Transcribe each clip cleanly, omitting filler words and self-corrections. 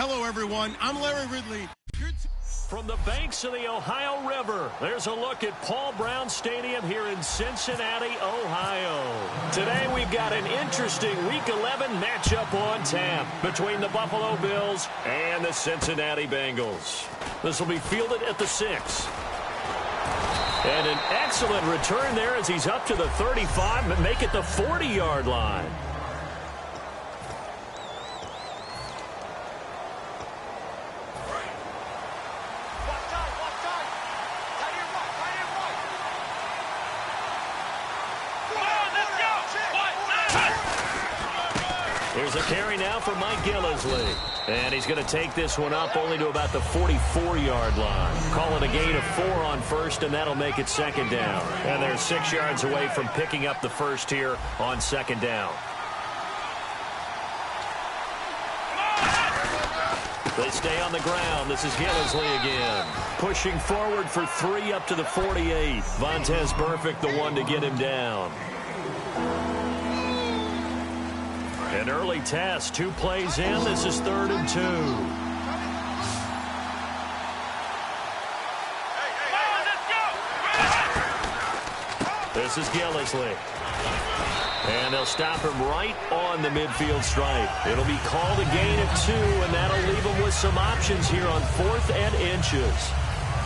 Hello, everyone. I'm Larry Ridley. From the banks of the Ohio River, there's a look at Paul Brown Stadium here in Cincinnati, Ohio. Today we've got an interesting Week 11 matchup on tap between the Buffalo Bills and the Cincinnati Bengals. This will be fielded at the 6. And an excellent return there as he's up to the 35, but make it the 40-yard line. Here's a carry now for Mike Gillisley. And he's going to take this one up only to about the 44-yard line. Call it a gain of 4 on first, and that'll make it second down. And they're 6 yards away from picking up the first here on second down. They stay on the ground. This is Gillisley again. Pushing forward for 3 up to the 48. Vontaze Burfict, the one to get him down. An early test, 2 plays in. This is 3rd and 2. This is Gillisley. And they'll stop him right on the midfield stripe. It'll be called a gain of 2, and that'll leave him with some options here on 4th and inches.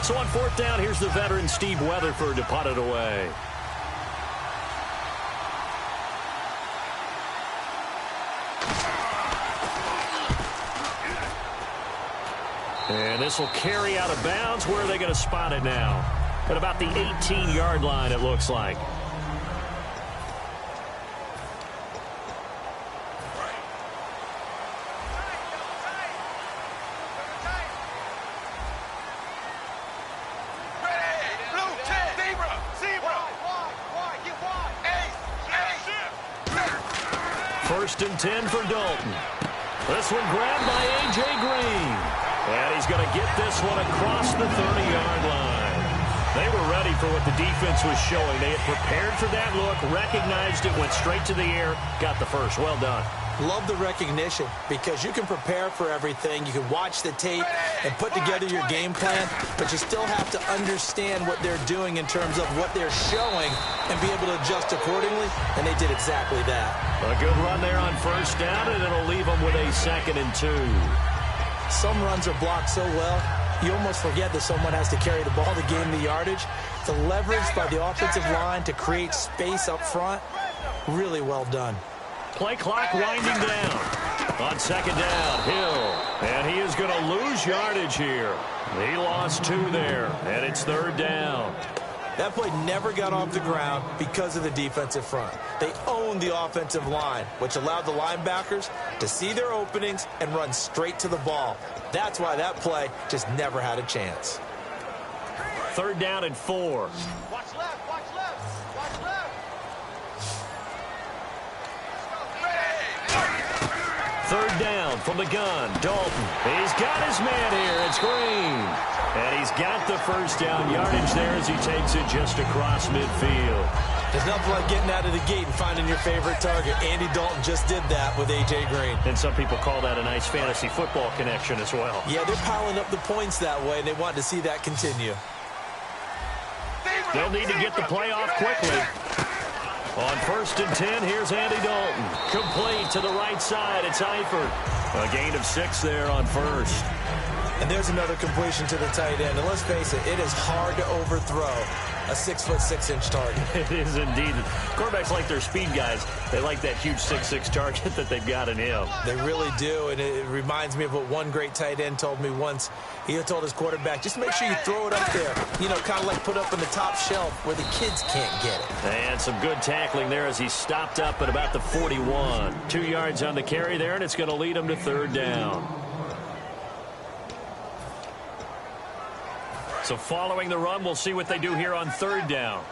So on 4th down, here's the veteran Steve Weatherford to punt it away. And this will carry out of bounds. Where are they going to spot it now? At about the 18-yard line, it looks like. First and 10 for Dalton. This one grabbed by A.J. Green. And he's going to get this one across the 30-yard line. They were ready for what the defense was showing. They had prepared for that look, recognized it, went straight to the air, got the first. Well done. Love the recognition because you can prepare for everything. You can watch the tape and put together your game plan, but you still have to understand what they're doing in terms of what they're showing and be able to adjust accordingly, and they did exactly that. A good run there on first down, and it'll leave them with a 2nd and 2. Some runs are blocked so well, you almost forget that someone has to carry the ball to gain the yardage. The leverage by the offensive line to create space up front, really well done. Play clock winding down. On second down, Hill. And he is going to lose yardage here. He lost 2 there, and it's 3rd down. That play never got off the ground because of the defensive front. They owned the offensive line, which allowed the linebackers to see their openings and run straight to the ball. That's why that play just never had a chance. 3rd down and 4. Watch left, watch left, watch left. 3rd down from the gun. Dalton. He's got his man here. It's Green. And he's got the first down yardage there as he takes it just across midfield. There's nothing like getting out of the gate and finding your favorite target. Andy Dalton just did that with A.J. Green. And some people call that a nice fantasy football connection as well. Yeah, they're piling up the points that way, and they want to see that continue. They'll need to get the play off quickly. On 1st and 10, here's Andy Dalton. Complete to the right side. It's Eifert. A gain of 6 there on first. And there's another completion to the tight end. And let's face it, it is hard to overthrow a 6'6" target. It is indeed. Quarterbacks like their speed guys. They like that huge 6'6" target that they've got in him. They really do, and it reminds me of what one great tight end told me once. He told his quarterback, just make sure you throw it up there. You know, kind of like put up on the top shelf where the kids can't get it. And some good tackling there as he stopped up at about the 41. 2 yards on the carry there, and it's going to lead him to 3rd down. So following the run, we'll see what they do here on 3rd down.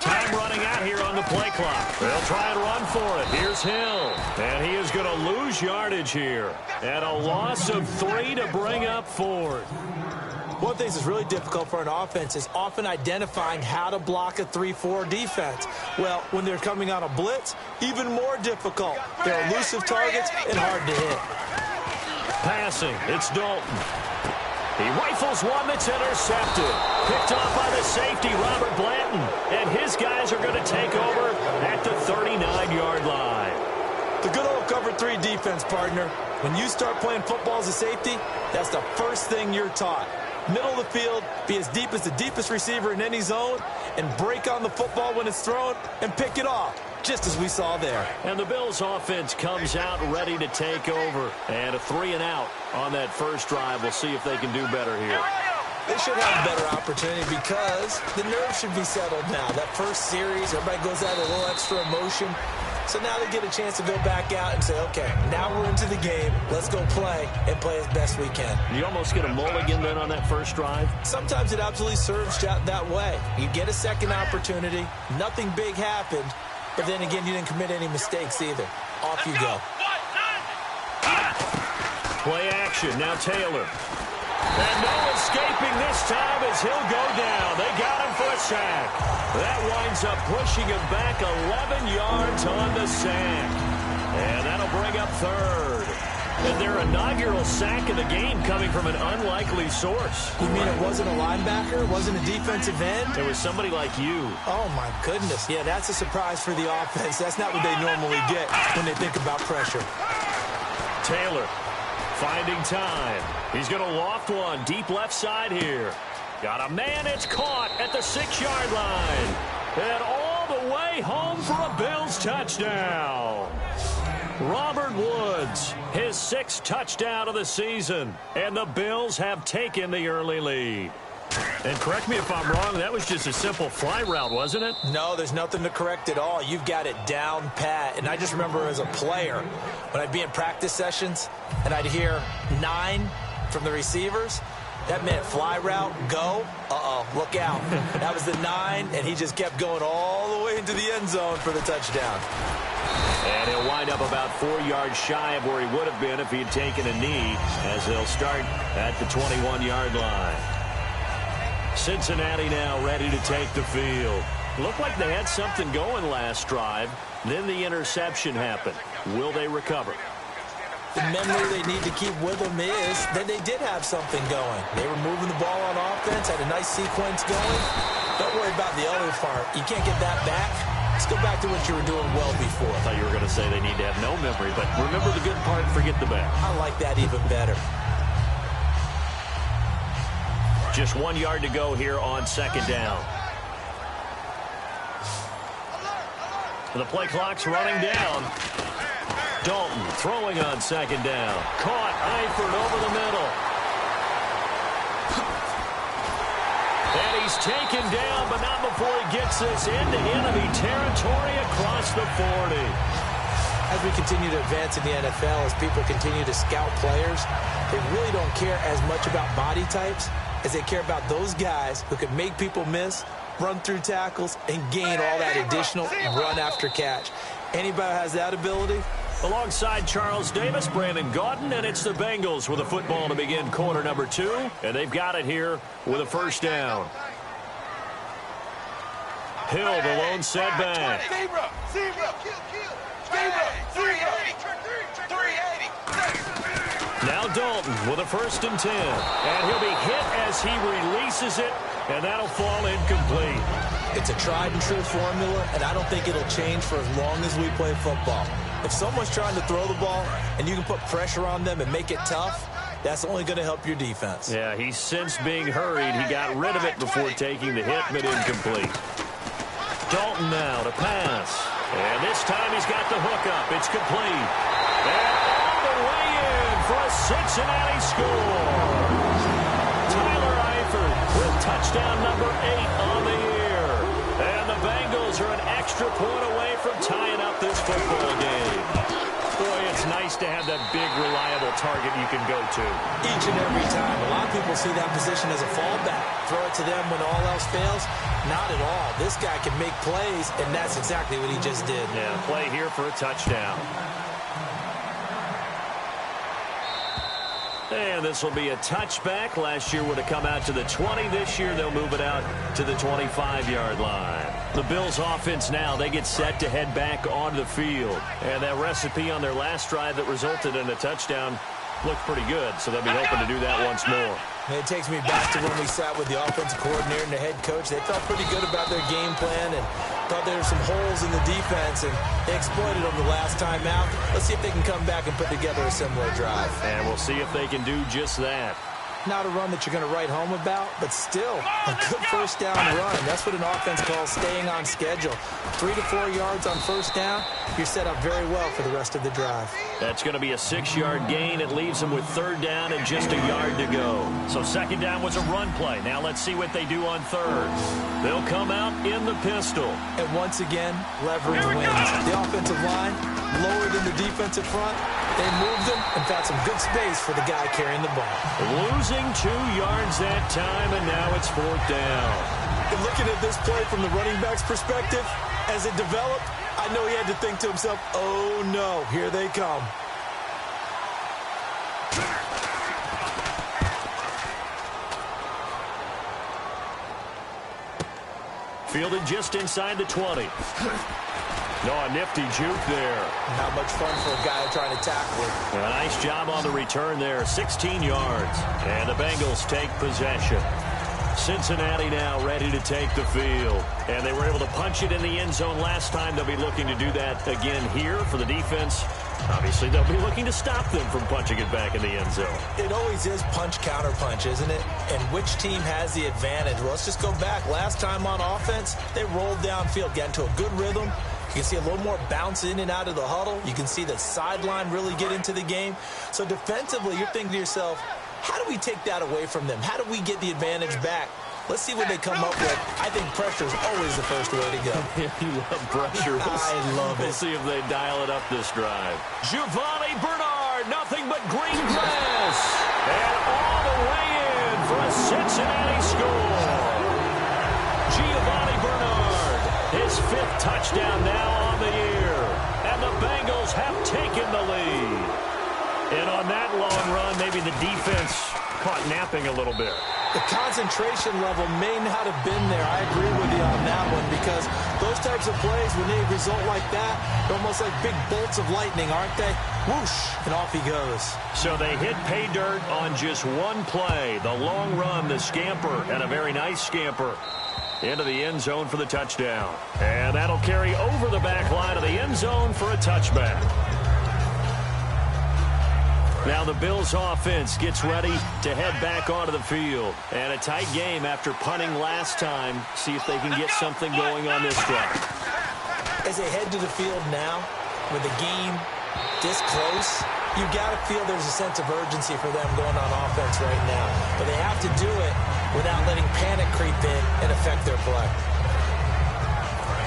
Time running out here on the play clock. They'll try and run for it. Here's Hill. And he is going to lose yardage here. And a loss of 3 to bring up 4th. One of the things that's really difficult for an offense is often identifying how to block a 3-4 defense. Well, when they're coming on a blitz, even more difficult. They're elusive targets and hard to hit. Passing, it's Dalton. He rifles one that's intercepted. Picked off by the safety, Robert Blanton. And his guys are going to take over at the 39-yard line. The good old cover 3 defense, partner. When you start playing football as a safety, that's the first thing you're taught. Middle of the field, be as deep as the deepest receiver in any zone, and break on the football when it's thrown and pick it off, just as we saw there. And the Bills offense comes out ready to take over. And a 3-and-out on that first drive. We'll see if they can do better here. They should have a better opportunity because the nerves should be settled now. That first series, everybody goes out with a little extra emotion. So now they get a chance to go back out and say, okay, now we're into the game. Let's go play and play as best we can. You almost get a mulligan then on that first drive? Sometimes it absolutely serves that way. You get a second opportunity. Nothing big happened. But then again, you didn't commit any mistakes either. Off you go. Play action. Now Taylor. And no escaping this time as he'll go down. They got him for a sack. That winds up pushing him back 11 yards on the sack. And that'll bring up third. And their inaugural sack of the game coming from an unlikely source. You mean it wasn't a linebacker? It wasn't a defensive end? It was somebody like you. Oh, my goodness. Yeah, that's a surprise for the offense. That's not what they normally get when they think about pressure. Taylor finding time. He's going to loft one deep left side here. Got a man. It's caught at the 6-yard line. And all the way home for a Bills touchdown. Robert Woods, his 6th touchdown of the season. And the Bills have taken the early lead. And correct me if I'm wrong, that was just a simple fly route, wasn't it? No, there's nothing to correct at all. You've got it down pat. And I just remember as a player, when I'd be in practice sessions and I'd hear 9 from the receivers, that meant fly route, go, look out. That was the 9, and he just kept going all the way into the end zone for the touchdown. And he'll wind up about 4 yards shy of where he would have been if he had taken a knee, as they'll start at the 21-yard line. Cincinnati now ready to take the field. Looked like they had something going last drive. Then the interception happened. Will they recover? The memory they need to keep with them is that they did have something going. They were moving the ball on offense, had a nice sequence going. Don't worry about the other part. You can't get that back. Let's go back to what you were doing well before. I thought you were going to say they need to have no memory, but remember the good part, forget the bad. I like that even better. Just 1 yard to go here on 2nd down. The play clock's running down. Dalton throwing on 2nd down. Caught Eifert over the middle. And he's taken down, but not before he gets this into enemy territory across the 40. As we continue to advance in the NFL, as people continue to scout players, they really don't care as much about body types as they care about those guys who can make people miss, run through tackles, and gain all that additional run after catch. Anybody who has that ability? Alongside Charles Davis, Brandon Gaudin, and it's the Bengals with a football to begin quarter number 2. And they've got it here with a 1st down. Hill, the lone setback. Now Dalton with a 1st and 10. And he'll be hit as he releases it, and that'll fall incomplete. It's a tried and true formula, and I don't think it'll change for as long as we play football. If someone's trying to throw the ball and you can put pressure on them and make it tough, that's only going to help your defense. Yeah, he's since being hurried. He got rid of it before taking the hit, but incomplete. Dalton now to pass. And this time he's got the hook up. It's complete. And all the way in for a Cincinnati score. Tyler Eifert with touchdown number 8 on the year. And the Bengals are an extra point away from tying up this football game. Boy, it's nice to have that big, reliable target you can go to. Each and every time. A lot of people see that position as a fallback. Throw it to them when all else fails. Not at all. This guy can make plays, and that's exactly what he just did. Yeah, play here for a touchdown. And this will be a touchback. Last year would have come out to the 20. This year they'll move it out to the 25-yard line. The Bills offense now, they get set to head back onto the field. And that recipe on their last drive that resulted in a touchdown looked pretty good, so they'll be hoping to do that once more. And it takes me back to when we sat with the offensive coordinator and the head coach. They felt pretty good about their game plan and thought there were some holes in the defense, and they exploited them the last time out. Let's see if they can come back and put together a similar drive. And we'll see if they can do just that. Not a run that you're going to write home about, but still a good first down run. That's what an offense calls staying on schedule. 3 to 4 yards on first down, you're set up very well for the rest of the drive. That's going to be a 6-yard gain. It leaves them with third down and just a yard to go. So second down was a run play. Now let's see what they do on third. They'll come out in the pistol. And once again, leverage wins. The offensive line lower than the defensive front. They moved them and found some good space for the guy carrying the ball. Losing 2 yards that time, and now it's fourth down. And looking at this play from the running back's perspective, as it developed, I know he had to think to himself, oh no, here they come. Fielded just inside the 20. No, a nifty juke there. Not much fun for a guy trying to tackle it. A nice job on the return there, 16 yards. And the Bengals take possession. Cincinnati now ready to take the field. And they were able to punch it in the end zone last time. They'll be looking to do that again here for the defense. Obviously, they'll be looking to stop them from punching it back in the end zone. It always is punch-counter-punch, isn't it? And which team has the advantage? Well, let's just go back. Last time on offense, they rolled downfield, got into a good rhythm. You can see a little more bounce in and out of the huddle. You can see the sideline really get into the game. So defensively, you're thinking to yourself, how do we take that away from them? How do we get the advantage back? Let's see what they come up with. I think pressure is always the first way to go. You love pressure. I love it. We'll see if they dial it up this drive. Giovanni Bernard, nothing but green grass. And all the way in for a Cincinnati score. Giovanni Bernard, his 5th touchdown now on the year. And the Bengals have taken the lead. And on that long run, maybe the defense caught napping a little bit. The concentration level may not have been there. I agree with you on that one, because those types of plays, when they result like that, they're almost like big bolts of lightning, aren't they? Whoosh, and off he goes. So they hit pay dirt on just one play. The long run, the scamper, and a very nice scamper into the end zone for the touchdown. And that'll carry over the back line of the end zone for a touchback. Now the Bills offense gets ready to head back onto the field. And a tight game after punting last time. See if they can get something going on this drive. As they head to the field now, with the game this close, you got to feel there's a sense of urgency for them going on offense right now. But they have to do it without letting panic creep in and affect their play.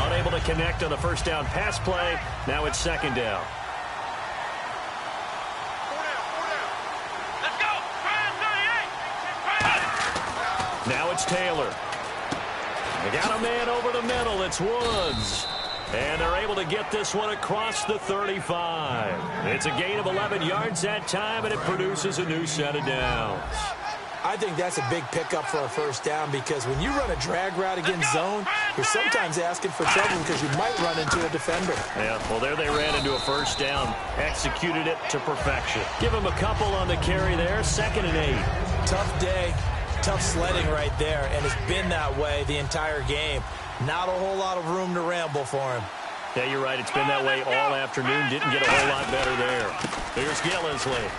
Unable to connect on the first down pass play. Now it's second down. Now it's Taylor. They got a man over the middle. It's Woods. And they're able to get this one across the 35. It's a gain of 11 yards that time, and it produces a new set of downs. I think that's a big pickup for a first down, because when you run a drag route against zone, you're sometimes asking for trouble because you might run into a defender. Yeah, well, there they ran into a first down. Executed it to perfection. Give them a couple on the carry there. 2nd and 8. Tough day. Tough sledding right there, and it's been that way the entire game. Not a whole lot of room to ramble for him. Yeah, you're right. It's been that way all afternoon. Didn't get a whole lot better there. Here's Gillisley.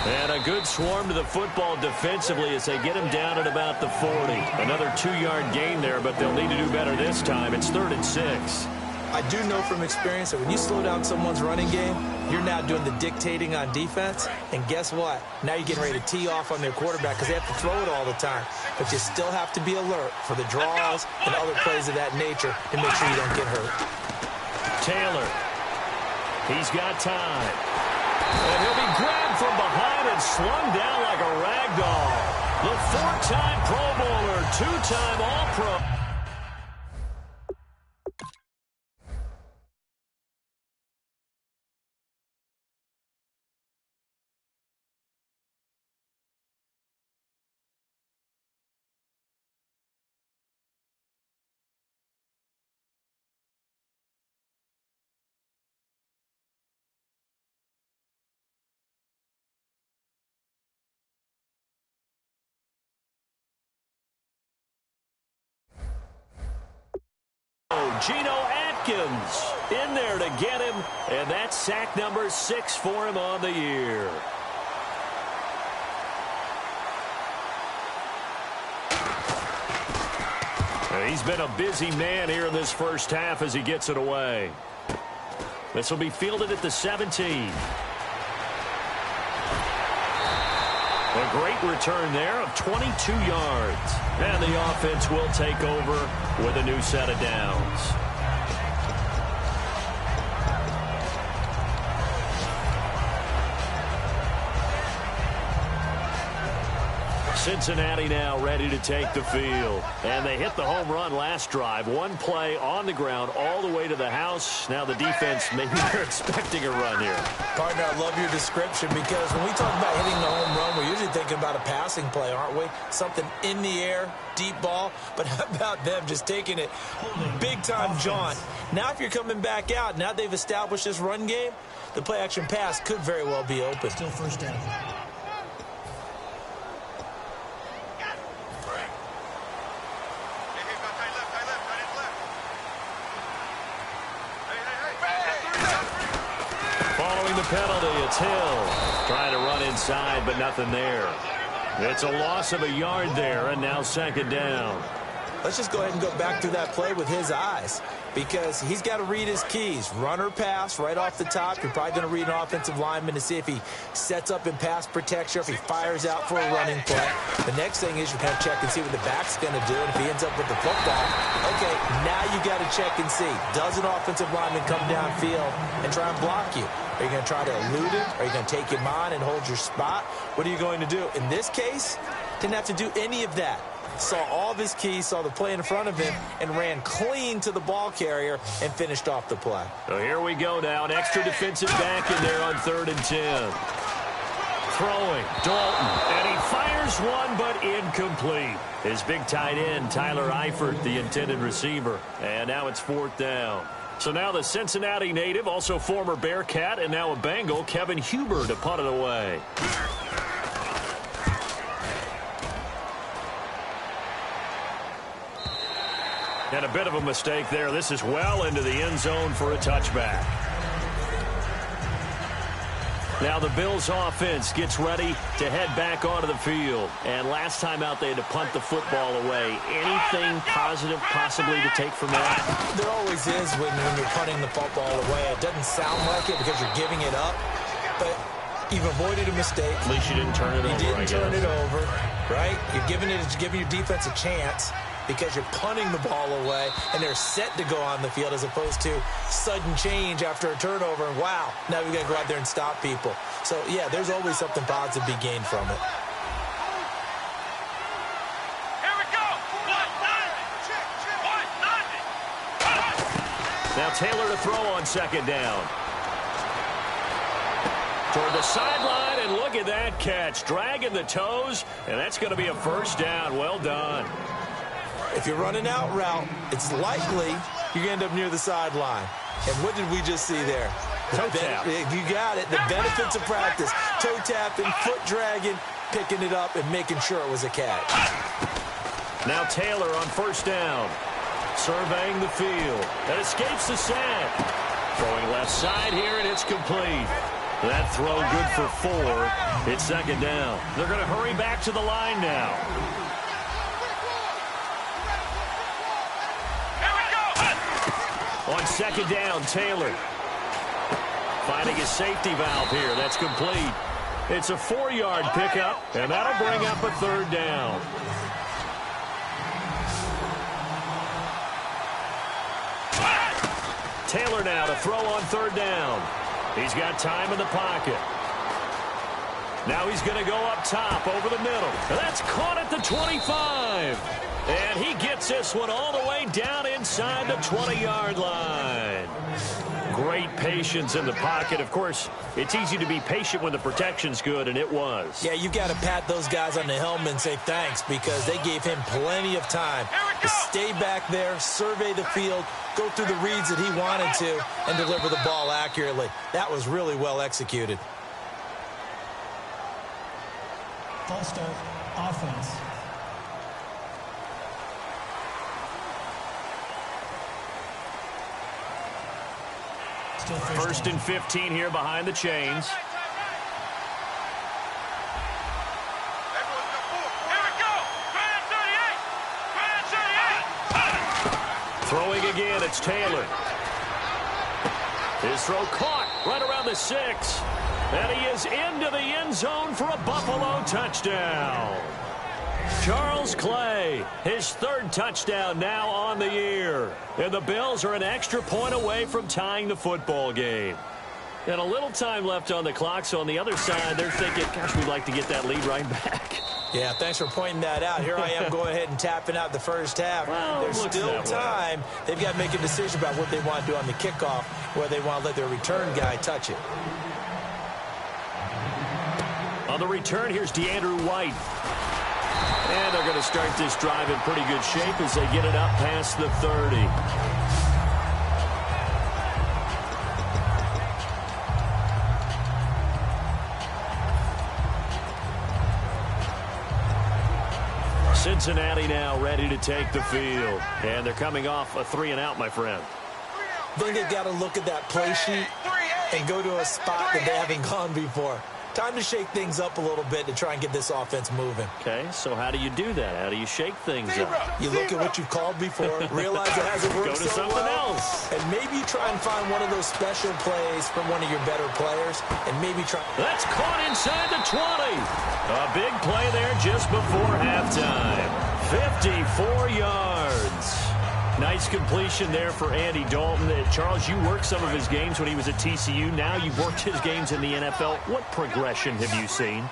And a good swarm to the football defensively as they get him down at about the 40. Another 2-yard gain there, but they'll need to do better this time. It's 3rd and 6. I do know from experience that when you slow down someone's running game, you're now doing the dictating on defense. And guess what? Now you're getting ready to tee off on their quarterback because they have to throw it all the time. But you still have to be alert for the draws and other plays of that nature to make sure you don't get hurt. Taylor. He's got time. And he'll be grabbed from behind and slung down like a rag doll. The 4-time Pro Bowler, 2-time All-Pro. Geno Atkins in there to get him, and that's sack number 6 for him on the year. He's been a busy man here in this first half as he gets it away. This will be fielded at the 17. A great return there of 22 yards. And the offense will take over with a new set of downs. Cincinnati now ready to take the field. And they hit the home run last drive. One play on the ground all the way to the house. Now the defense, maybe they're expecting a run here. Partner, I love your description because when we talk about hitting the home run, we're usually thinking about a passing play, aren't we? Something in the air, deep ball. But how about them just taking it big-time jaunt? Now if you're coming back out, now they've established this run game, the play-action pass could very well be open. Still first down. Penalty, it's Hill. Trying to run inside, but nothing there. It's a loss of a yard there, and now second down. Let's just go ahead and go back through that play with his eyes because he's got to read his keys. Run or pass right off the top. You're probably going to read an offensive lineman to see if he sets up in pass protection, if he fires out for a running play. The next thing is you kind of check and see what the back's going to do, and if he ends up with the football, okay, now you got to check and see. Does an offensive lineman come downfield and try and block you? Are you going to try to elude him? Are you going to take him on and hold your spot? What are you going to do? In this case, didn't have to do any of that. Saw all of his keys, saw the play in front of him, and ran clean to the ball carrier and finished off the play. So here we go now. An extra defensive back in there on 3rd and 10. Throwing, Dalton, and he fires one, but incomplete. His big tight end, Tyler Eifert, the intended receiver. And now it's 4th down. So now the Cincinnati native, also former Bearcat, and now a Bengal, Kevin Huber, to punt it away. And a bit of a mistake there. This is well into the end zone for a touchback. Now the Bills offense gets ready to head back onto the field. And last time out they had to punt the football away. Anything positive possibly to take from that? There always is when you're punting the football away. It doesn't sound like it because you're giving it up. But you've avoided a mistake. At least you didn't turn it over. You didn't turn it over, right? You're giving your defense a chance because you're punting the ball away, and they're set to go on the field as opposed to sudden change after a turnover, and wow, now we've got to go out there and stop people. So, yeah, there's always something positive to be gained from it. Here we go. Now Taylor to throw on 2nd down. Toward the sideline, and look at that catch. Dragging the toes, and that's going to be a 1st down. Well done. If you're running out route, it's likely you're going to end up near the sideline. And what did we just see there? Toe tap. You got it. The benefits of practice. Toe tapping, foot dragging, picking it up, and making sure it was a catch. Now Taylor on 1st down. Surveying the field. That escapes the sack. Throwing left side here, and it's complete. That throw good for 4. It's 2nd down. They're going to hurry back to the line now. On 2nd down, Taylor finding his safety valve here. That's complete. It's a 4-yard pickup, and that'll bring up a 3rd down. Taylor now to throw on 3rd down. He's got time in the pocket. Now he's going to go up top over the middle. And that's caught at the 25. And he gets this one all the way down inside the 20-yard line. Great patience in the pocket. Of course, it's easy to be patient when the protection's good, and it was. Yeah, you've got to pat those guys on the helmet and say thanks because they gave him plenty of time to stay back there, survey the field, go through the reads that he wanted to, and deliver the ball accurately. That was really well executed. False start, offense. Still First and 15 here behind the chains. Throwing again, it's Taylor. His throw caught right around the 6. And he is into the end zone for a Buffalo touchdown. Charles Clay, his third touchdown now on the year. And the Bills are an extra point away from tying the football game. And a little time left on the clock, so on the other side, they're thinking, gosh, we'd like to get that lead right back. Yeah, thanks for pointing that out. Here I am going ahead and tapping out the first half. Well, there's still time. They've got to make a decision about what they want to do on the kickoff, whether they want to let their return guy touch it. On the return, here's DeAndre White. And they're going to start this drive in pretty good shape as they get it up past the 30. Cincinnati now ready to take the field. And they're coming off a 3-and-out, my friend. I think they've got to look at that play sheet and go to a spot that they haven't gone before. Time to shake things up a little bit to try and get this offense moving. Okay, so how do you do that? How do you shake things up? You look at what you've called before, realize it hasn't worked Go to so something well, else. and maybe you try and find one of those special plays from one of your better players, and maybe try. That's caught inside the 20. A big play there just before halftime. 54 yards. Nice completion there for Andy Dalton. Charles, you worked some of his games when he was at TCU. Now you've worked his games in the NFL. What progression have you seen?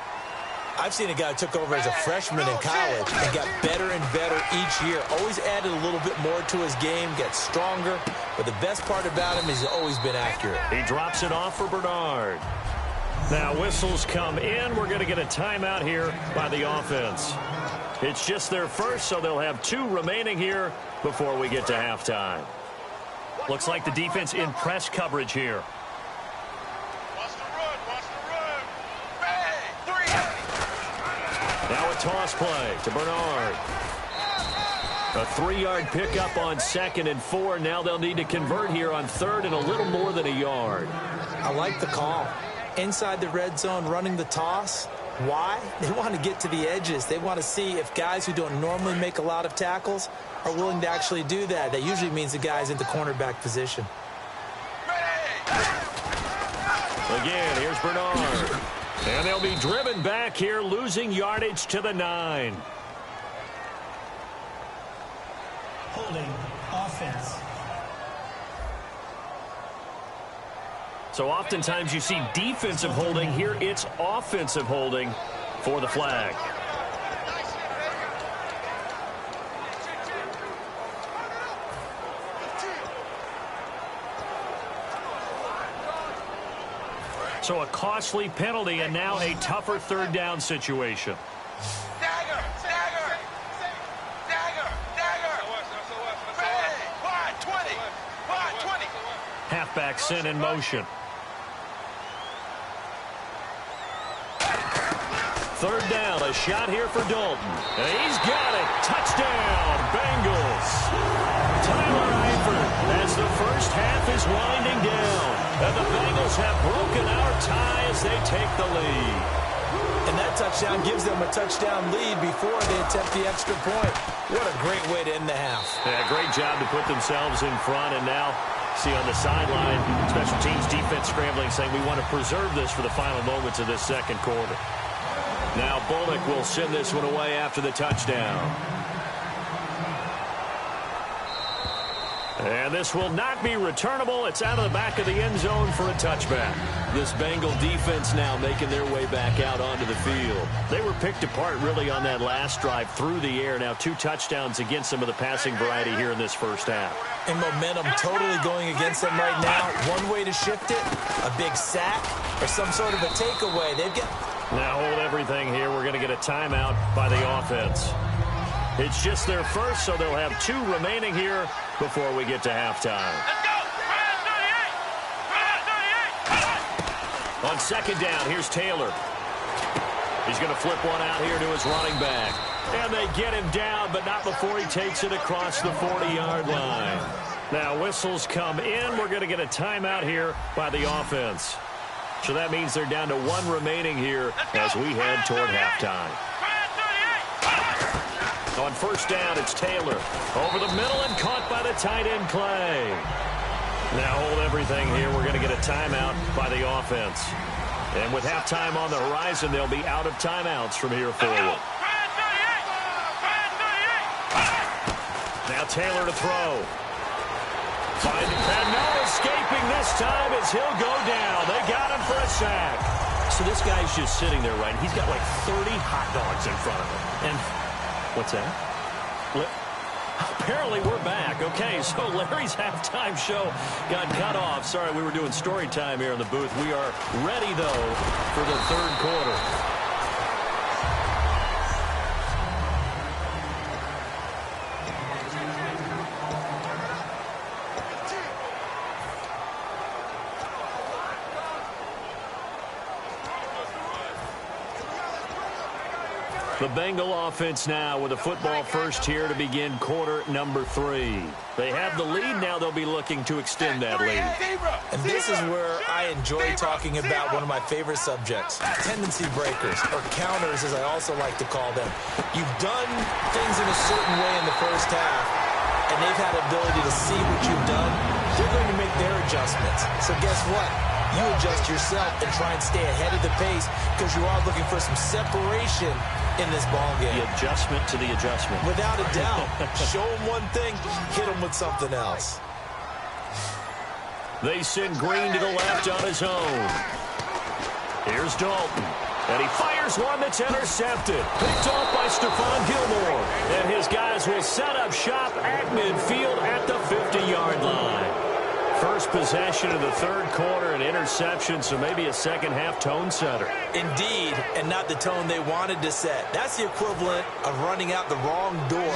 I've seen a guy who took over as a freshman in college and got better and better each year. Always added a little bit more to his game, gets stronger. But the best part about him is he's always been accurate. He drops it off for Bernard. Now whistles come in. We're going to get a timeout here by the offense. It's just their first, so they'll have 2 remaining here before we get to halftime. Looks like the defense in press coverage here. Now a toss play to Bernard. A 3-yard pickup on 2nd and 4. Now they'll need to convert here on 3rd and a little more than a yard. I like the call. Inside the red zone, running the toss. Why? They want to get to the edges. They want to see if guys who don't normally make a lot of tackles are willing to actually do that. That usually means the guy's in the cornerback position. Again, here's Bernard. And they'll be driven back here, losing yardage to the 9. Holding offense. So oftentimes you see defensive holding. Here it's offensive holding for the flag. So a costly penalty and now a tougher 3rd down situation. Dagger! Dagger! Dagger! Dagger! Wide 20! Wide 20! Halfback sent in motion. 3rd down, a shot here for Dalton. And he's got it. Touchdown, Bengals. Tyler Eifert as the first half is winding down. And the Bengals have broken our tie as they take the lead. And that touchdown gives them a touchdown lead before they attempt the extra point. What a great way to end the half. Yeah, great job to put themselves in front. And now, see on the sideline, special teams defense scrambling, saying we want to preserve this for the final moments of this 2nd quarter. Now Bullock will send this one away after the touchdown. And this will not be returnable. It's out of the back of the end zone for a touchback. This Bengal defense now making their way back out onto the field. They were picked apart really on that last drive through the air. Now 2 touchdowns against some of the passing variety here in this first half. And momentum totally going against them right now. One way to shift it, a big sack or some sort of a takeaway. They've got... Now hold everything here. We're going to get a timeout by the offense. It's just their first, so they'll have 2 remaining here before we get to halftime. Let's go! 38! On 2nd down, here's Taylor. He's going to flip one out here to his running back. And they get him down, but not before he takes it across the 40-yard line. Now whistles come in. We're going to get a timeout here by the offense. So that means they're down to 1 remaining here as we head toward halftime. On first down, it's Taylor. Over the middle and caught by the tight end Clay. Now hold everything here. We're going to get a timeout by the offense. And with halftime on the horizon, they'll be out of timeouts from here forward. Now Taylor to throw. Finding and no escaping this time as he'll go down. They got him for a sack. So this guy's just sitting there, right? He's got like 30 hot dogs in front of him. And what's that? Apparently we're back. Okay, so Larry's halftime show got cut off. Sorry, we were doing story time here in the booth. We are ready, though, for the third quarter. The Bengal offense now with a football first here to begin quarter number 3. They have the lead. Now they'll be looking to extend that lead. And this is where I enjoy talking about one of my favorite subjects, tendency breakers, or counters as I also like to call them. You've done things in a certain way in the first half, and they've had the ability to see what you've done. They're going to make their adjustments. So guess what? You adjust yourself and try and stay ahead of the pace because you are looking for some separation in this ball game. The adjustment to the adjustment. Without a doubt. Show them one thing, hit them with something else. They send Green to the left on his own. Here's Dalton. And he fires one that's intercepted. Picked off by Stephon Gilmore. And his guys will set up shop at midfield at the 50-yard line. First possession of the third quarter, an interception, so maybe a second-half tone setter. Indeed, and not the tone they wanted to set. That's the equivalent of running out the wrong door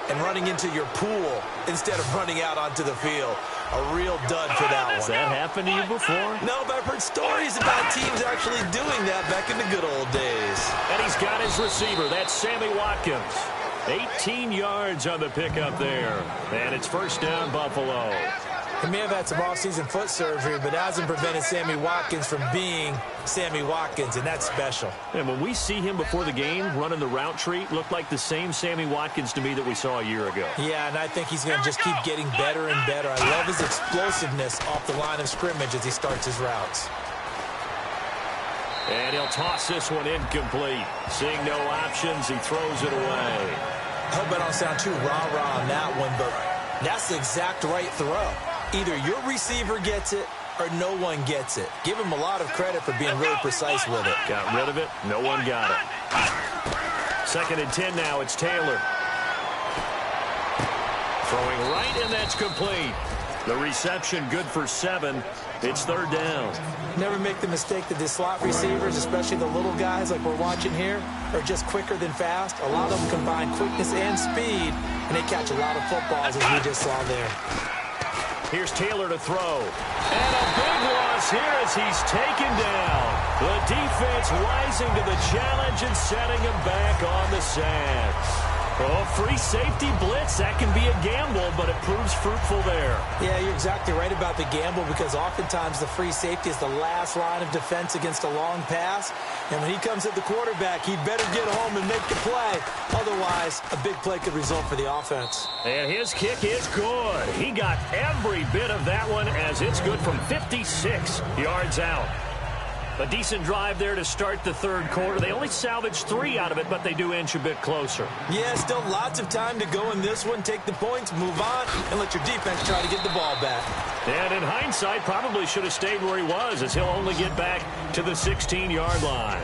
and running into your pool instead of running out onto the field. A real dud for that one. Has that happened to you before? No, but I've heard stories about teams actually doing that back in the good old days. And he's got his receiver. That's Sammy Watkins. 18 yards on the pickup there. And it's first down, Buffalo. He may have had some off-season foot surgery, but that hasn't prevented Sammy Watkins from being Sammy Watkins, and that's special. And when we see him before the game running the route tree, looked like the same Sammy Watkins to me that we saw a year ago. Yeah, and I think he's going to just keep getting better and better. I love his explosiveness off the line of scrimmage as he starts his routes. And he'll toss this one incomplete. Seeing no options, he throws it away. I hope I don't sound too rah-rah on that one, but that's the exact right throw. Either your receiver gets it or no one gets it. Give him a lot of credit for being really precise with it. Got rid of it. No one got it. 2nd and 10 now. It's Taylor. Throwing right, and that's complete. The reception good for 7. It's 3rd down. Never make the mistake that the slot receivers, especially the little guys like we're watching here, are just quicker than fast. A lot of them combine quickness and speed, and they catch a lot of footballs as we just saw there. Here's Taylor to throw. And a big loss here as he's taken down. The defense rising to the challenge and setting him back on the sand. Oh, free safety blitz. That can be a gamble, but it proves fruitful there. Yeah, you're exactly right about the gamble because oftentimes the free safety is the last line of defense against a long pass. And when he comes at the quarterback, he'd better get home and make the play. Otherwise, a big play could result for the offense. And his kick is good. He got every bit of that one as it's good from 56 yards out. A decent drive there to start the third quarter. They only salvaged 3 out of it, but they do inch a bit closer. Yeah, still lots of time to go in this one. Take the points, move on, and let your defense try to get the ball back. And in hindsight, probably should have stayed where he was as he'll only get back to the 16-yard line.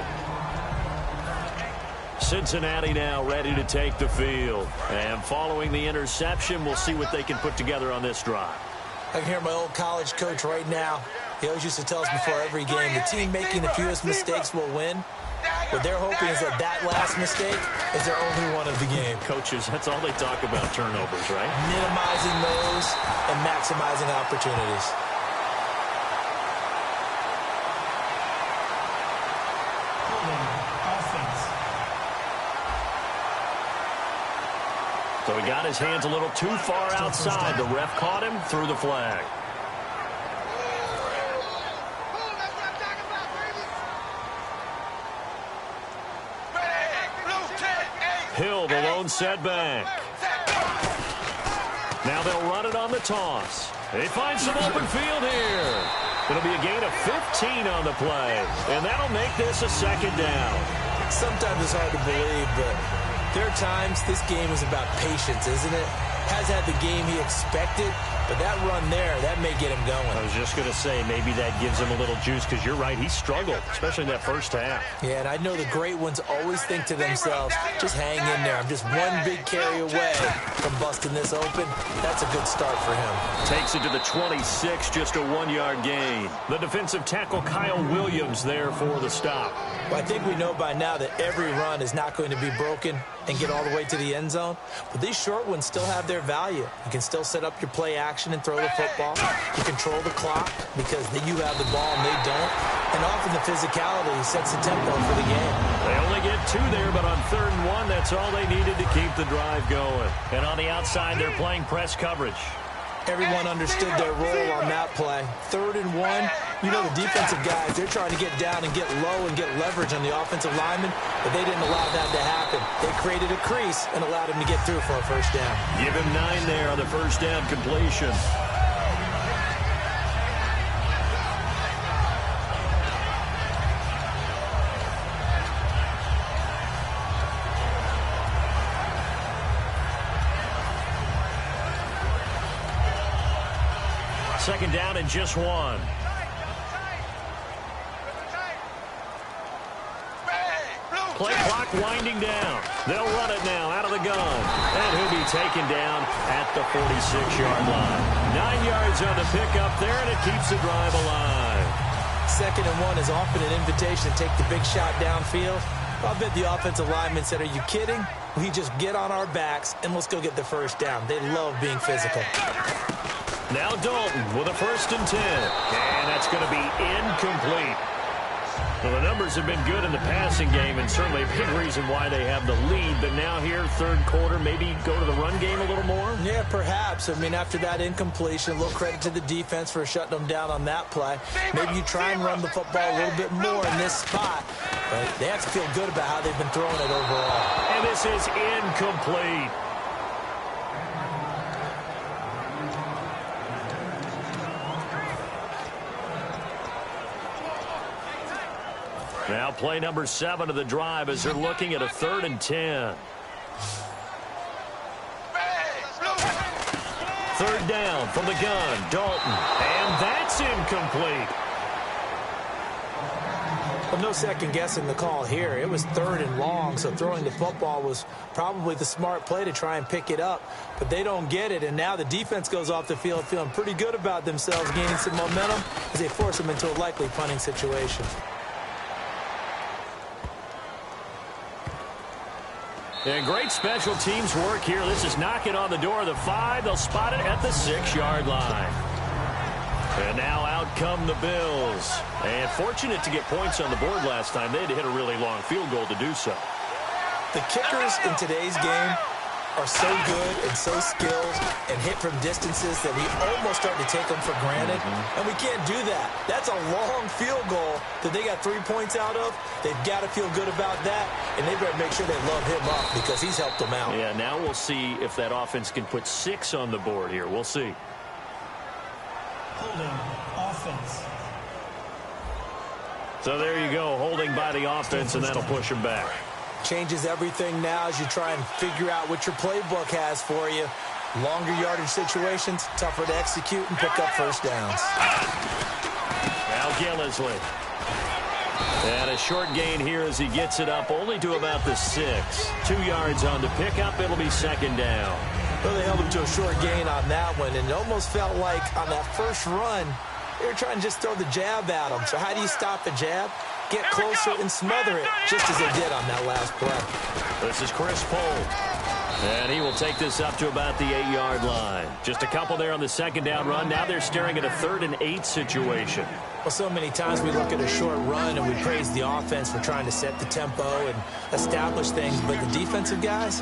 Cincinnati now ready to take the field. And following the interception, we'll see what they can put together on this drive. I can hear my old college coach right now. He always used to tell us before every game, the team making the fewest mistakes will win. What they're hoping is that that last mistake is their only one of the game. Coaches, that's all they talk about, turnovers, right? Minimizing those and maximizing opportunities. So he got his hands a little too far outside. The ref caught him, threw the flag. Hill, the lone setback. Now they'll run it on the toss. They find some open field here. It'll be a gain of 15 on the play, and that'll make this a second down. Sometimes it's hard to believe, but there are times this game is about patience, isn't it? Has had the game he expected, but that run there, that may get him going. I was just going to say, maybe that gives him a little juice, because you're right, he struggled, especially in that first half. Yeah, and I know the great ones always think to themselves, just hang in there. I'm just one big carry away from busting this open. That's a good start for him. Takes it to the 26, just a 1-yard gain. The defensive tackle, Kyle Williams, there for the stop. Well, I think we know by now that every run is not going to be broken and get all the way to the end zone. But these short ones still have their value. You can still set up your play action and throw the football. You control the clock because you have the ball and they don't. And often the physicality sets the tempo for the game. They only get 2 there, but on 3rd and 1, that's all they needed to keep the drive going. And on the outside, they're playing press coverage. Everyone understood their role on that play. 3rd and 1, you know the defensive guys, they're trying to get down and get low and get leverage on the offensive lineman, but they didn't allow that to happen. They created a crease and allowed him to get through for a first down. Give him 9 there on the first down completion. Second down and just 1. Play clock winding down. They'll run it now out of the gun. And he'll be taken down at the 46-yard line. 9 yards on the pickup there, and it keeps the drive alive. 2nd and 1 is often an invitation to take the big shot downfield. I bet the offensive lineman said, are you kidding? We just get on our backs and let's go get the first down. They love being physical. Now Dalton with a 1st and 10. And that's going to be incomplete. Well, the numbers have been good in the passing game, and certainly a big reason why they have the lead. But now here, 3rd quarter, maybe go to the run game a little more? Yeah, perhaps. I mean, after that incompletion, a little credit to the defense for shutting them down on that play. Maybe you try and run the football a little bit more in this spot. But they have to feel good about how they've been throwing it overall. And this is incomplete. Now play number 7 of the drive as they're looking at a 3rd and 10. 3rd down from the gun, Dalton. And that's incomplete. Well, no second guessing the call here. It was 3rd and long, so throwing the football was probably the smart play to try and pick it up. But they don't get it, and now the defense goes off the field feeling pretty good about themselves, gaining some momentum as they force them into a likely punting situation. And great special teams work here. This is knocking on the door of the 5. They'll spot it at the 6-yard line. And now out come the Bills. And fortunate to get points on the board last time. They had to hit a really long field goal to do so. The kickers in today's game are so good and so skilled and hit from distances that we almost start to take them for granted. And we can't do that. That's a long field goal that they got 3 points out of. They've got to feel good about that, and they better make sure they love him up because he's helped them out. Yeah, now we'll see if that offense can put 6 on the board here. We'll see. Holding offense. So there you go, holding by the offense, and that'll push him back. Changes everything now as you try and figure out what your playbook has for you. Longer yardage situations, tougher to execute and pick up first downs. Now Gillisley. And a short gain here as he gets it up only to about the 6. 2 yards on the pickup. It'll be 2nd down. Well, they held him to a short gain on that one, and it almost felt like on that first run, they were trying to just throw the jab at him. So how do you stop the jab? Get closer and smother it, just as they did on that last play. This is Chris Pohl. And he will take this up to about the 8-yard line. Just a couple there on the second down run. Now they're staring at a 3rd and 8 situation. Well, so many times we look at a short run and we praise the offense for trying to set the tempo and establish things. But the defensive guys,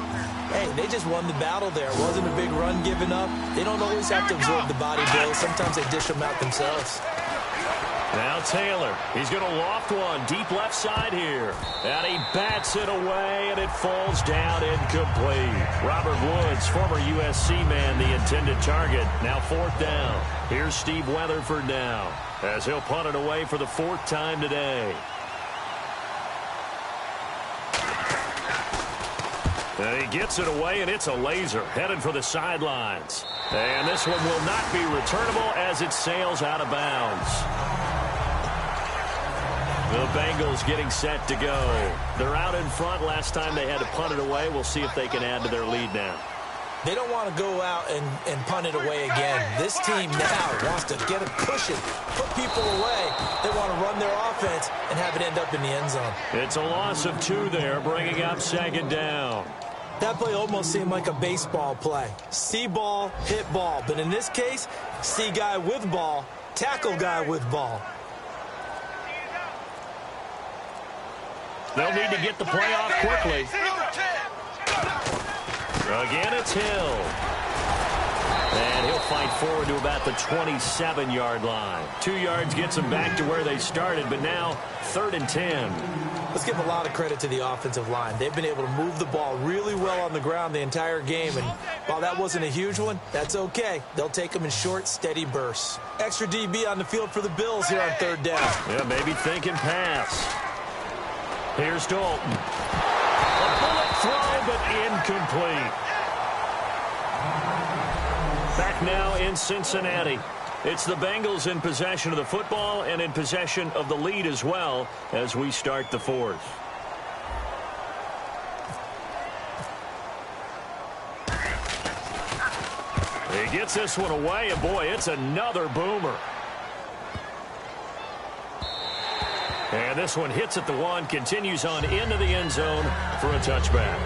hey, they just won the battle there. It wasn't a big run given up. They don't always have to absorb the body blows. Sometimes they dish them out themselves. Now Taylor, he's going to loft one deep left side here. And he bats it away, and it falls down incomplete. Robert Woods, former USC man, the intended target. Now 4th down. Here's Steve Weatherford now, as he'll punt it away for the 4th time today. And he gets it away, and it's a laser headed for the sidelines. And this one will not be returnable as it sails out of bounds. The Bengals getting set to go. They're out in front. Last time they had to punt it away. We'll see if they can add to their lead now. They don't want to go out and punt it away again. This team now wants to get a cushion, put people away. They want to run their offense and have it end up in the end zone. It's a loss of 2 there, bringing up 2nd down. That play almost seemed like a baseball play. See ball, hit ball. But in this case, see guy with ball, tackle guy with ball. They'll need to get the play off quickly. Again, it's Hill. And he'll fight forward to about the 27-yard line. 2 yards gets them back to where they started, but now 3rd and 10. Let's give a lot of credit to the offensive line. They've been able to move the ball really well on the ground the entire game, and while that wasn't a huge one, that's okay. They'll take them in short, steady bursts. Extra DB on the field for the Bills here on 3rd down. Yeah, maybe thinking pass. Here's Dalton. A bullet throw, but incomplete. Back now in Cincinnati. It's the Bengals in possession of the football and in possession of the lead as well as we start the 4th. He gets this one away, and boy, it's another boomer. And this one hits at the 1, continues on into the end zone for a touchback.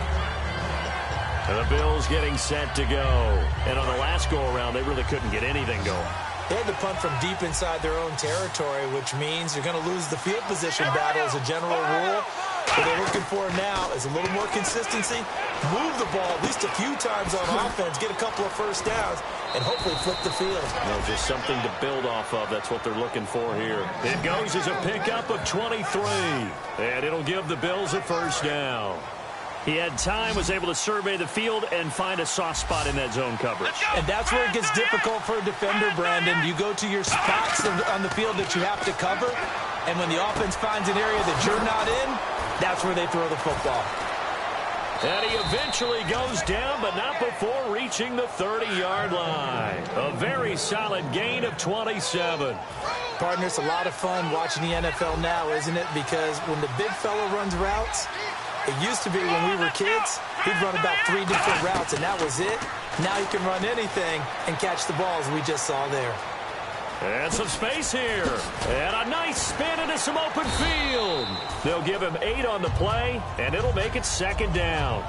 And the Bills getting set to go. And on the last go-around, they really couldn't get anything going. They had to punt from deep inside their own territory, which means you're going to lose the field position battle as a general rule. What they're looking for now is a little more consistency, move the ball at least a few times on offense, get a couple of first downs, and hopefully flip the field. No, just something to build off of. That's what they're looking for here. It goes as a pickup of 23, and it'll give the Bills a 1st down. He had time, was able to survey the field and find a soft spot in that zone coverage. And that's where it gets difficult for a defender, Brandon. You go to your spots on the field that you have to cover, and when the offense finds an area that you're not in, that's where they throw the football. And he eventually goes down, but not before reaching the 30-yard line. A very solid gain of 27. Partner, it's a lot of fun watching the NFL now, isn't it? Because when the big fella runs routes, it used to be when we were kids, he'd run about 3 different routes, and that was it. Now he can run anything and catch the balls we just saw there. And some space here. And a nice spin into some open field. They'll give him 8 on the play, and it'll make it 2nd down.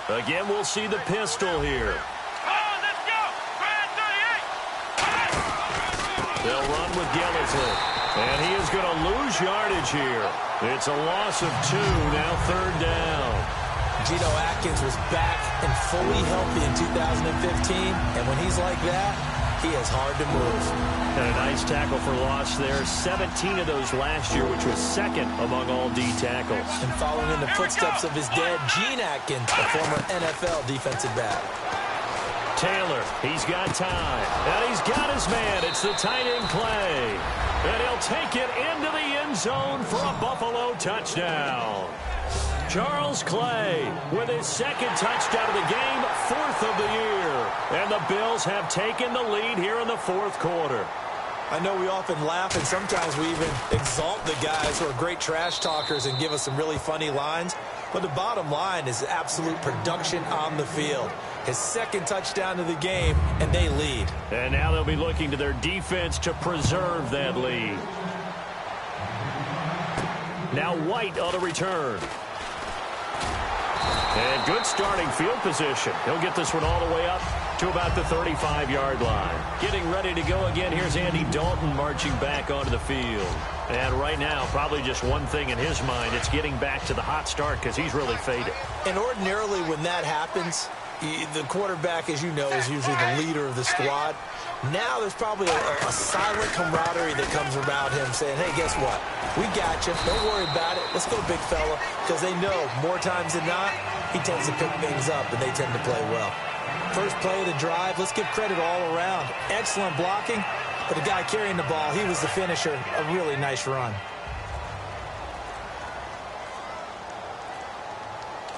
Again, we'll see the pistol here. They'll run with Gillislee. And he is going to lose yardage here. It's a loss of 2, now 3rd down. Geno Atkins was back and fully healthy in 2015. And when he's like that, he is hard to move. And a nice tackle for loss there. 17 of those last year, which was 2nd among all D tackles. And following in the footsteps of his dad, Gene Atkins, a former NFL defensive back. Taylor, he's got time. And he's got his man. It's the tight end Clay. And he'll take it into the end zone for a Buffalo touchdown. Charles Clay with his 2nd touchdown of the game, 4th of the year. And the Bills have taken the lead here in the 4th quarter. I know we often laugh, and sometimes we even exalt the guys who are great trash talkers and give us some really funny lines. But the bottom line is absolute production on the field. His second touchdown of the game, and they lead. And now they'll be looking to their defense to preserve that lead. Now White on the return. And good starting field position. He'll get this one all the way up to about the 35-yard line. Getting ready to go again. Here's Andy Dalton marching back onto the field. And right now, probably just one thing in his mind. It's getting back to the hot start because he's really faded. And ordinarily when that happens, the quarterback, as you know, is usually the leader of the squad. Now there's probably a silent camaraderie that comes around him saying, hey, guess what? We got you. Don't worry about it. Let's go, big fella. Because they know more times than not, he tends to pick things up, and they tend to play well. First play of the drive, let's give credit all around. Excellent blocking, but the guy carrying the ball, he was the finisher. A really nice run.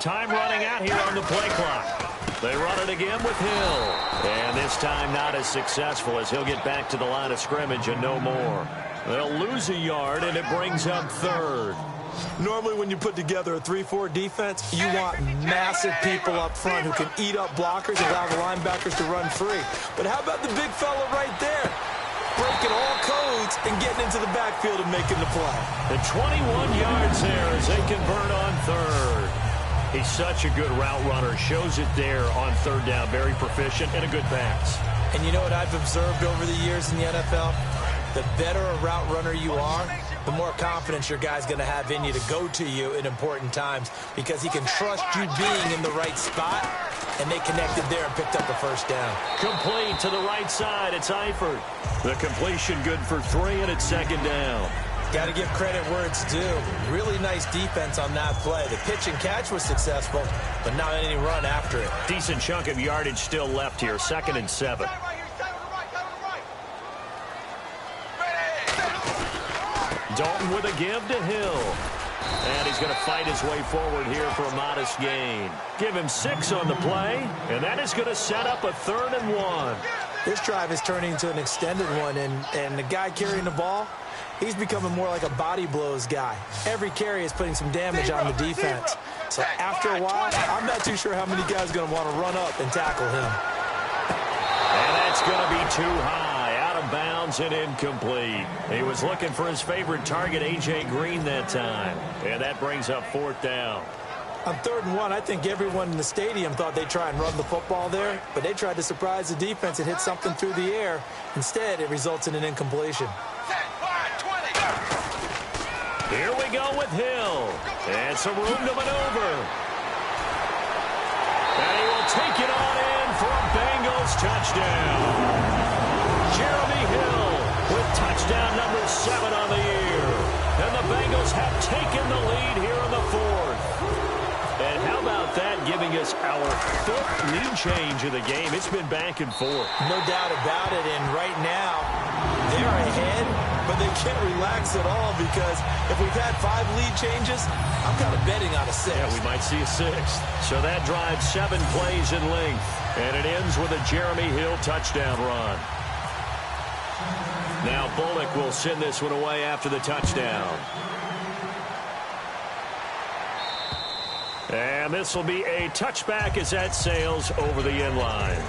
Time running out here on the play clock. They run it again with Hill. And this time not as successful as he'll get back to the line of scrimmage and no more. They'll lose a yard, and it brings up third. Normally when you put together a 3-4 defense, you want massive people up front who can eat up blockers and allow the linebackers to run free. But how about the big fella right there? Breaking all codes and getting into the backfield and making the play. The 21 yards there as they convert on third. He's such a good route runner. Shows it there on third down. Very proficient and a good pass. And you know what I've observed over the years in the NFL? The better a route runner you are, the more confidence your guy's going to have in you to go to you in important times because he can trust you being in the right spot, and they connected there and picked up the first down. Complete to the right side. It's Eifert. The completion good for 3, and it's second down. Got to give credit where it's due. Really nice defense on that play. The pitch and catch was successful, but not any run after it. Decent chunk of yardage still left here. 2nd and 7. Dalton with a give to Hill. And he's going to fight his way forward here for a modest gain. Give him 6 on the play, and that is going to set up a 3rd and 1. This drive is turning into an extended one, and the guy carrying the ball, he's becoming more like a body blows guy. Every carry is putting some damage on the defense. So after a while, I'm not too sure how many guys are going to want to run up and tackle him. And that's going to be too high. Out of bounds and incomplete. He was looking for his favorite target, A.J. Green, that time. And that brings up 4th down. On 3rd and 1, I think everyone in the stadium thought they'd try and run the football there, but they tried to surprise the defense and hit something through the air. Instead, it results in an incompletion. Here we go with Hill. And some room to maneuver. And he will take it on in for a Bengals touchdown. Jeremy Hill with touchdown number 7 on the year. And the Bengals have taken the lead here in the 4th. And how about that, giving us our 5th lead change of the game. It's been back and forth. No doubt about it, and right now, they're ahead, but they can't relax at all because if we've had 5 lead changes, I'm kind of betting on a 6th. Yeah, we might see a 6th. So that drives 7 plays in length, and it ends with a Jeremy Hill touchdown run. Now Bullock will send this one away after the touchdown. And this will be a touchback as that sails over the end line.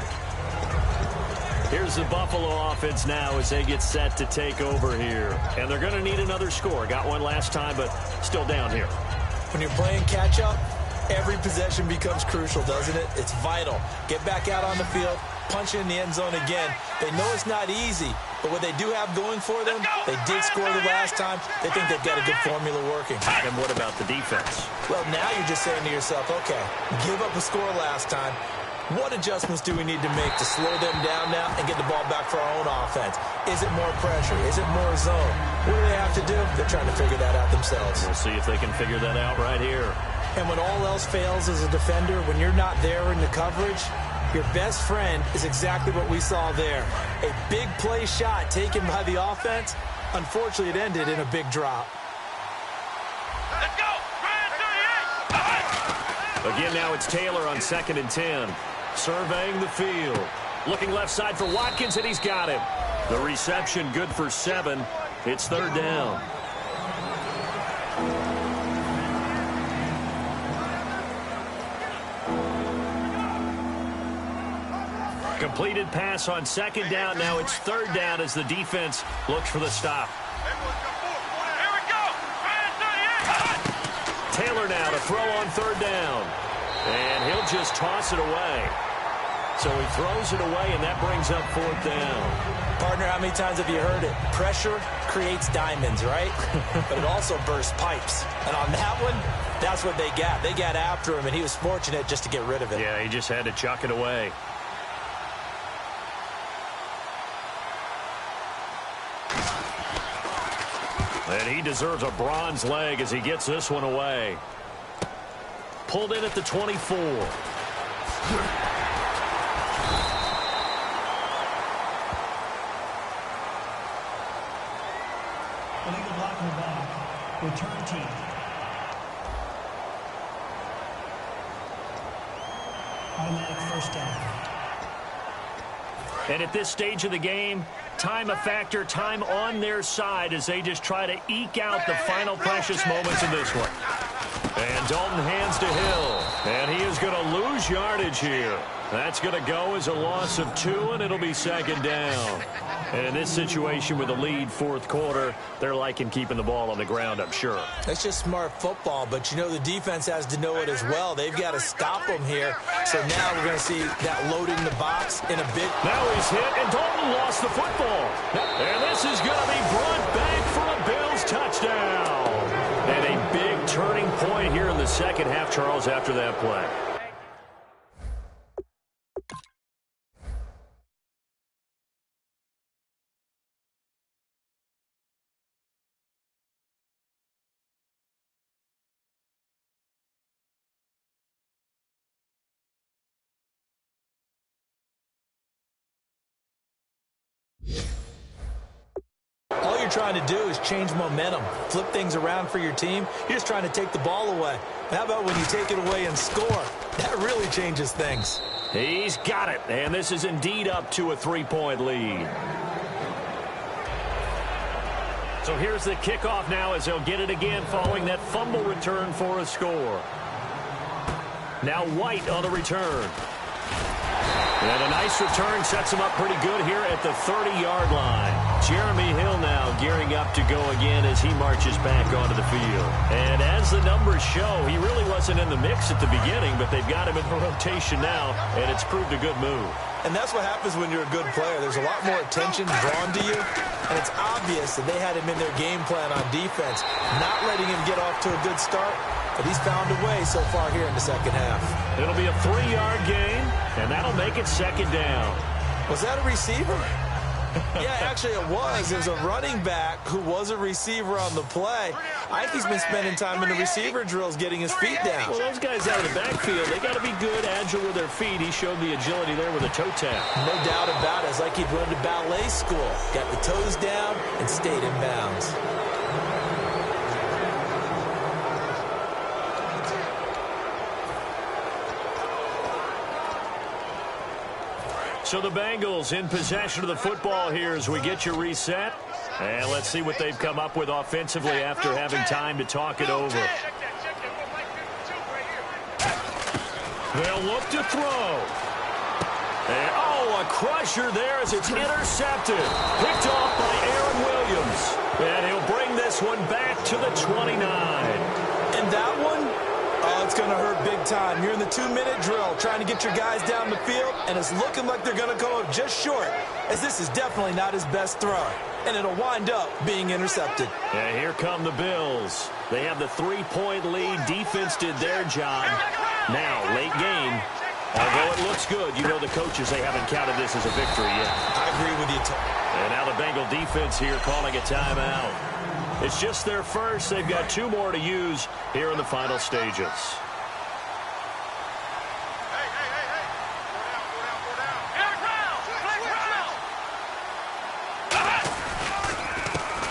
Here's the Buffalo offense now as they get set to take over here. And they're going to need another score. Got one last time, but still down here. When you're playing catch-up, every possession becomes crucial, doesn't it? It's vital. Get back out on the field, punch in the end zone again. They know it's not easy, but what they do have going for them, they did score the last time. They think they've got a good formula working. And what about the defense? Well, now you're just saying to yourself, okay, give up a score last time. What adjustments do we need to make to slow them down now and get the ball back for our own offense? Is it more pressure? Is it more zone? What do they have to do? They're trying to figure that out themselves. We'll see if they can figure that out right here. And when all else fails as a defender, when you're not there in the coverage, your best friend is exactly what we saw there. A big play shot taken by the offense. Unfortunately, it ended in a big drop. Let's go! Again, now it's Taylor on 2nd and 10. Surveying the field. Looking left side for Watkins, and he's got him. The reception good for 7. It's 3rd down. completed pass on second down. Now it's third down as the defense looks for the stop. Here we go. Taylor now to throw on third down. And he'll just toss it away. So he throws it away, and that brings up fourth down. Partner, how many times have you heard it? Pressure creates diamonds, right? But it also bursts pipes. And on that one, that's what they got. They got after him, and he was fortunate just to get rid of it. Yeah, he just had to chuck it away. And he deserves a bronze leg as he gets this one away. Pulled in at the 24. Illegal block in the back. Return team. Automatic first down. And at this stage of the game, time a factor, time on their side as they just try to eke out the final precious moments in this one. And Dalton hands to Hill. And he is going to lose yardage here. That's going to go as a loss of 2, and it'll be second down. And in this situation with the lead fourth quarter, they're liking keeping the ball on the ground, I'm sure. That's just smart football, but you know the defense has to know it as well. They've got to stop them here. So now we're going to see that loading the box in a bit. Now he's hit, and Dalton lost the football. And this is going to be brought back for a Bills touchdown. And a big turning point here in the second half, Charles, after that play. All you're trying to do is change momentum, flip things around for your team. You're just trying to take the ball away. How about when you take it away and score? That really changes things. He's got it, and this is indeed up to a 3-point lead. So here's the kickoff now as they'll get it again following that fumble return for a score. Now White on the return. And a nice return sets him up pretty good here at the 30-yard line. Jeremy Hill now gearing up to go again as he marches back onto the field. And as the numbers show, he really wasn't in the mix at the beginning, but they've got him in the rotation now, and it's proved a good move. And that's what happens when you're a good player. There's a lot more attention drawn to you, and it's obvious that they had him in their game plan on defense, not letting him get off to a good start, but he's found a way so far here in the second half. It'll be a 3-yard gain, and that'll make it second down. Was that a receiver? Yeah, actually it was. There's a running back who was a receiver on the play. I think he's been spending time in the receiver drills getting his feet down. Well, those guys out of the backfield, they got to be good, agile with their feet. He showed the agility there with a toe tap. No doubt about it. It's like he'd run to ballet school. Got the toes down and stayed in bounds. So the Bengals in possession of the football here as we get you reset. And let's see what they've come up with offensively after having time to talk it over. They'll look to throw. And, a crusher there as it's intercepted. Picked off by Aaron Williams. And he'll bring this one back to the 29. And that one? Oh, it's going to hurt big time. You're in the 2-minute drill trying to get your guys down the field, and it's looking like they're going to come up just short, as this is definitely not his best throw, and it'll wind up being intercepted. And here come the Bills. They have the 3-point lead. Defense did their job. Now, late game, although it looks good, you know the coaches, they haven't counted this as a victory yet. I agree with you. And now the Bengal defense here calling a timeout. It's just their first. They've got 2 more to use here in the final stages.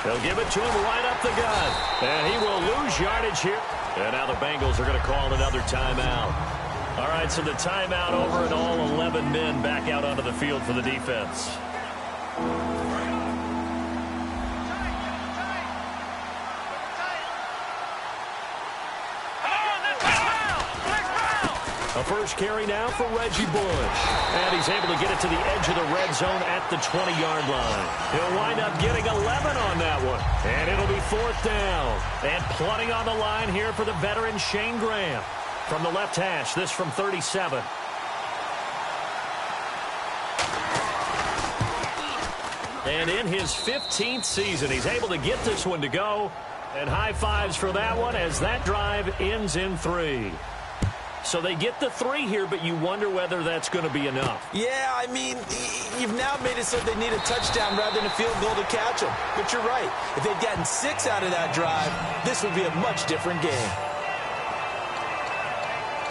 They'll give it to him right up the gut. And he will lose yardage here. And now the Bengals are going to call another timeout. All right, so the timeout over and all 11 men back out onto the field for the defense. A first carry now for Reggie Bush. And he's able to get it to the edge of the red zone at the 20-yard line. He'll wind up getting 11 on that one. And it'll be 4th down. And plenty on the line here for the veteran Shane Graham. From the left hash, this from 37. And in his 15th season, he's able to get this one to go. And high fives for that one as that drive ends in 3. So they get the 3 here, but you wonder whether that's going to be enough. Yeah, I mean, you've now made it so they need a touchdown rather than a field goal to catch them. But you're right. If they'd gotten 6 out of that drive, this would be a much different game.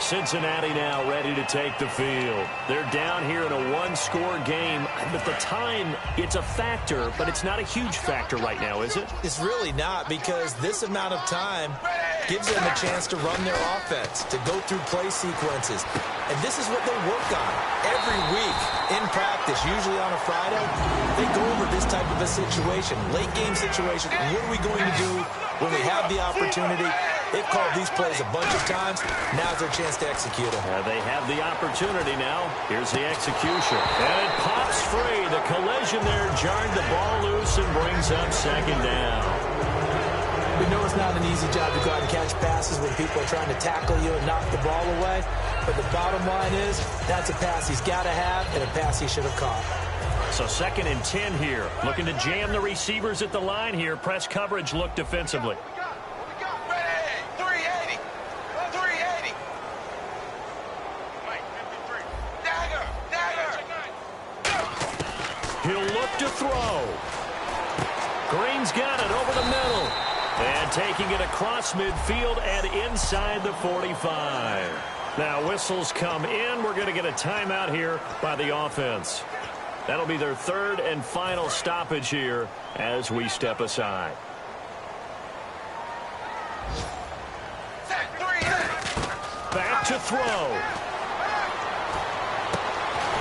Cincinnati now ready to take the field. They're down here in a one-score game. At the time, it's a factor, but it's not a huge factor right now, is it? It's really not, because this amount of time gives them a chance to run their offense, to go through play sequences. And this is what they work on every week in practice, usually on a Friday. They go over this type of a situation, late game situation. What are we going to do when we have the opportunity? They've called these plays a bunch of times. Now's their chance to execute them. They have the opportunity now. Here's the execution. And it pops free. The collision there jarred the ball loose and brings up 2nd down. We know it's not an easy job to go out and catch passes when people are trying to tackle you and knock the ball away. But the bottom line is that's a pass he's got to have and a pass he should have caught. So 2nd and 10 here. Looking to jam the receivers at the line here. Press coverage look defensively. He'll look to throw. Green's got it over the middle. And taking it across midfield and inside the 45. Now whistles come in. We're going to get a timeout here by the offense. That'll be their 3rd and final stoppage here as we step aside. Back to throw.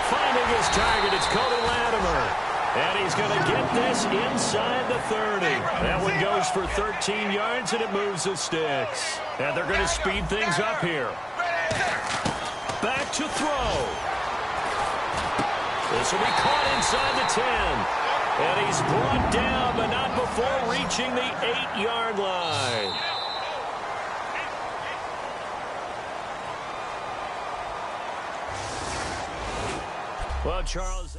Finding his target, it's Cody Latimer. And he's going to get this inside the 30. That one goes for 13 yards, and it moves the sticks. And they're going to speed things up here. Back to throw. This will be caught inside the 10. And he's brought down, but not before reaching the 8-yard line. Well, Charles...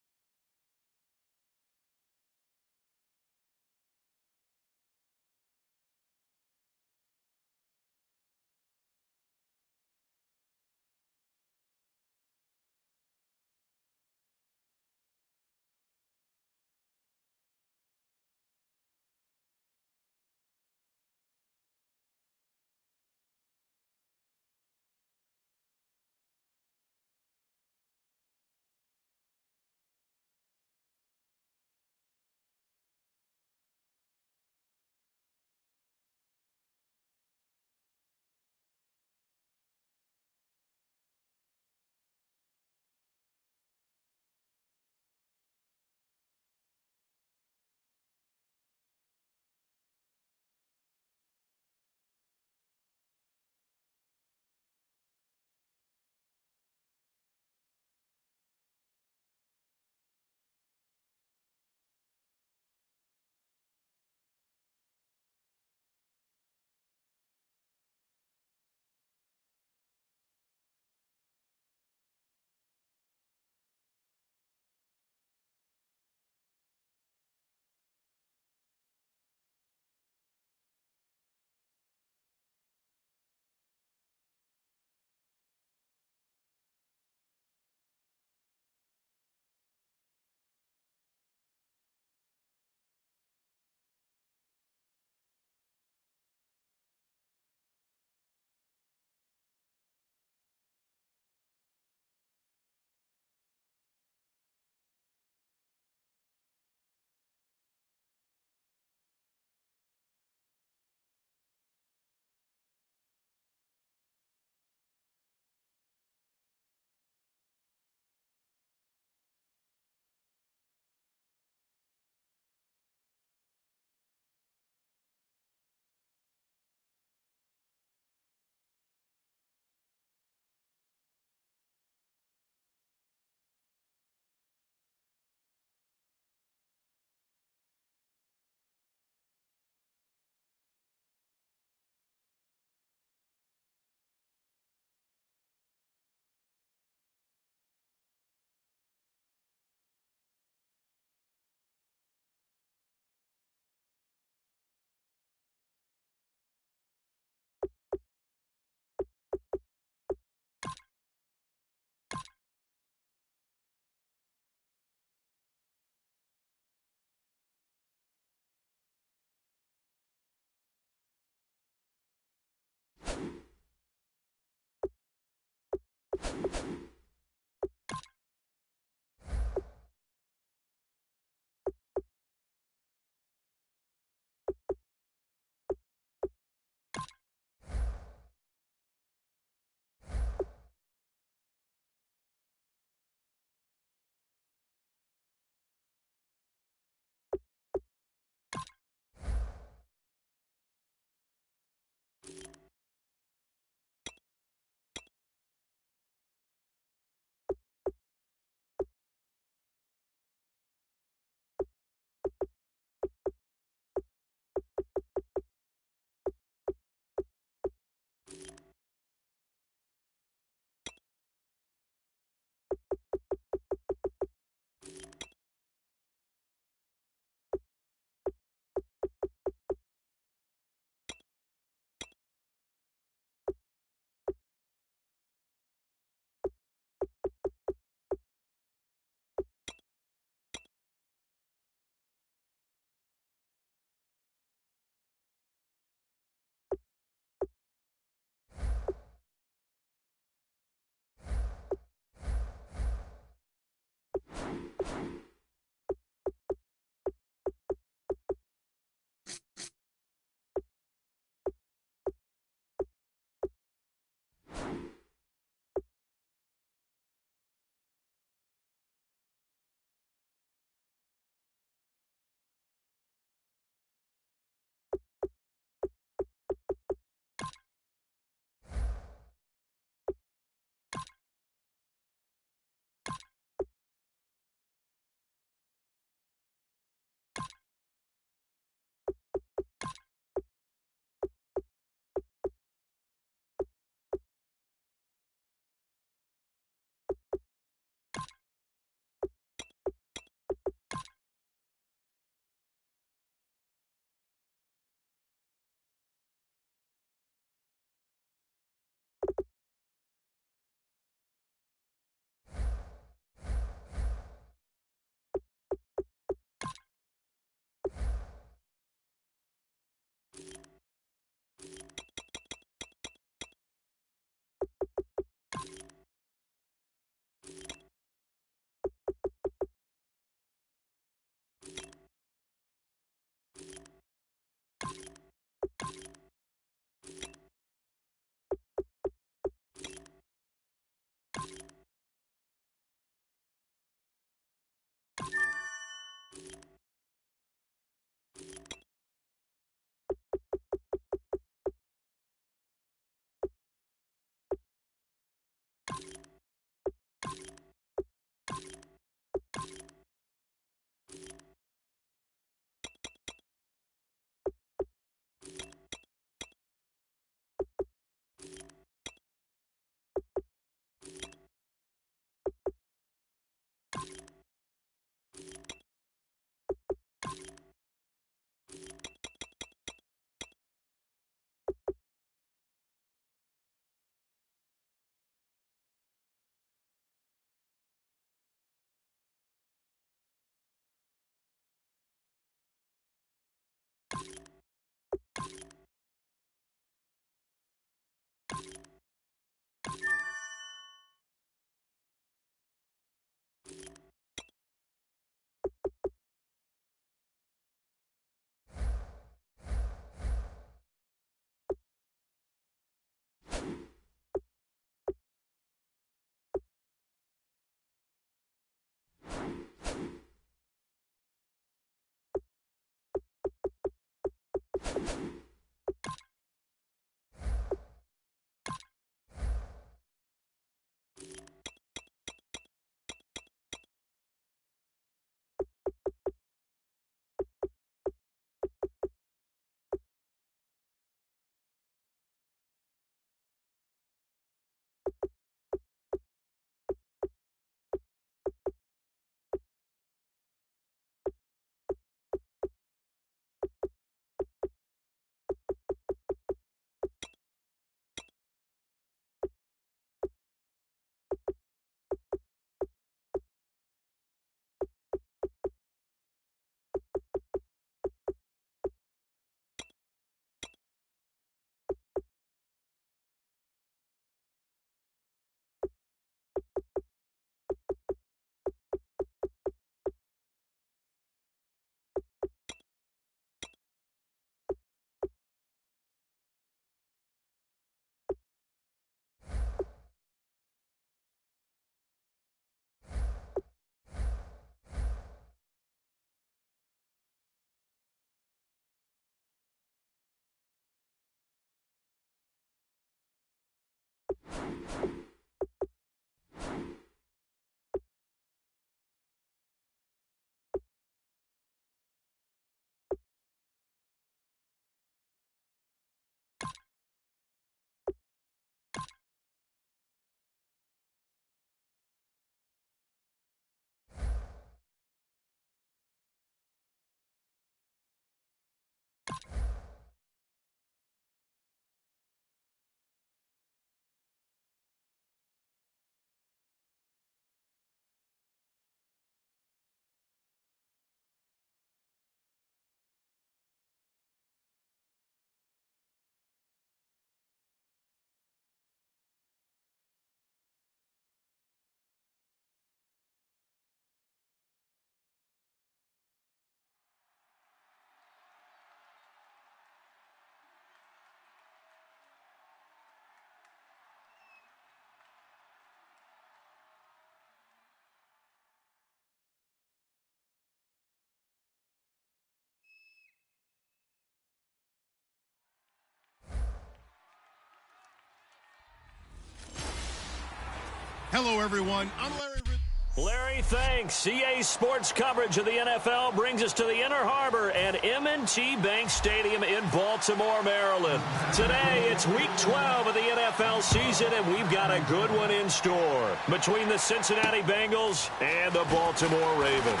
Hello, everyone. I'm Larry Ridley. Larry, thanks. EA Sports coverage of the NFL brings us to the Inner Harbor at M&T Bank Stadium in Baltimore, Maryland. Today, it's Week 12 of the NFL season, and we've got a good one in store between the Cincinnati Bengals and the Baltimore Ravens.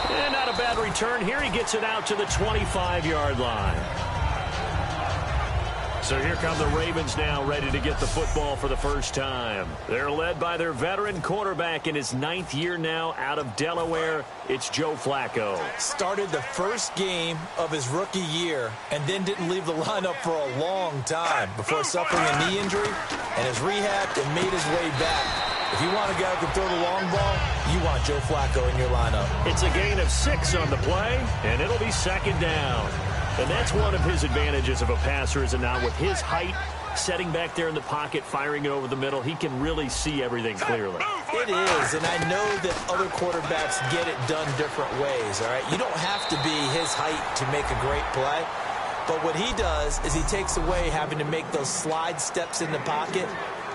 And not a bad return here. He gets it out to the 25-yard line. So here come the Ravens now, ready to get the football for the first time. They're led by their veteran quarterback in his 9th year now out of Delaware. It's Joe Flacco. Started the first game of his rookie year and then didn't leave the lineup for a long time before suffering a knee injury and has rehabbed and made his way back. If you want a guy who can throw the long ball, you want Joe Flacco in your lineup. It's a gain of 6 on the play, and it'll be second down. And that's one of his advantages of a passer, is it not? With his height, setting back there in the pocket, firing it over the middle, he can really see everything clearly. It is, and I know that other quarterbacks get it done different ways, all right? You don't have to be his height to make a great play. But what he does is he takes away having to make those slide steps in the pocket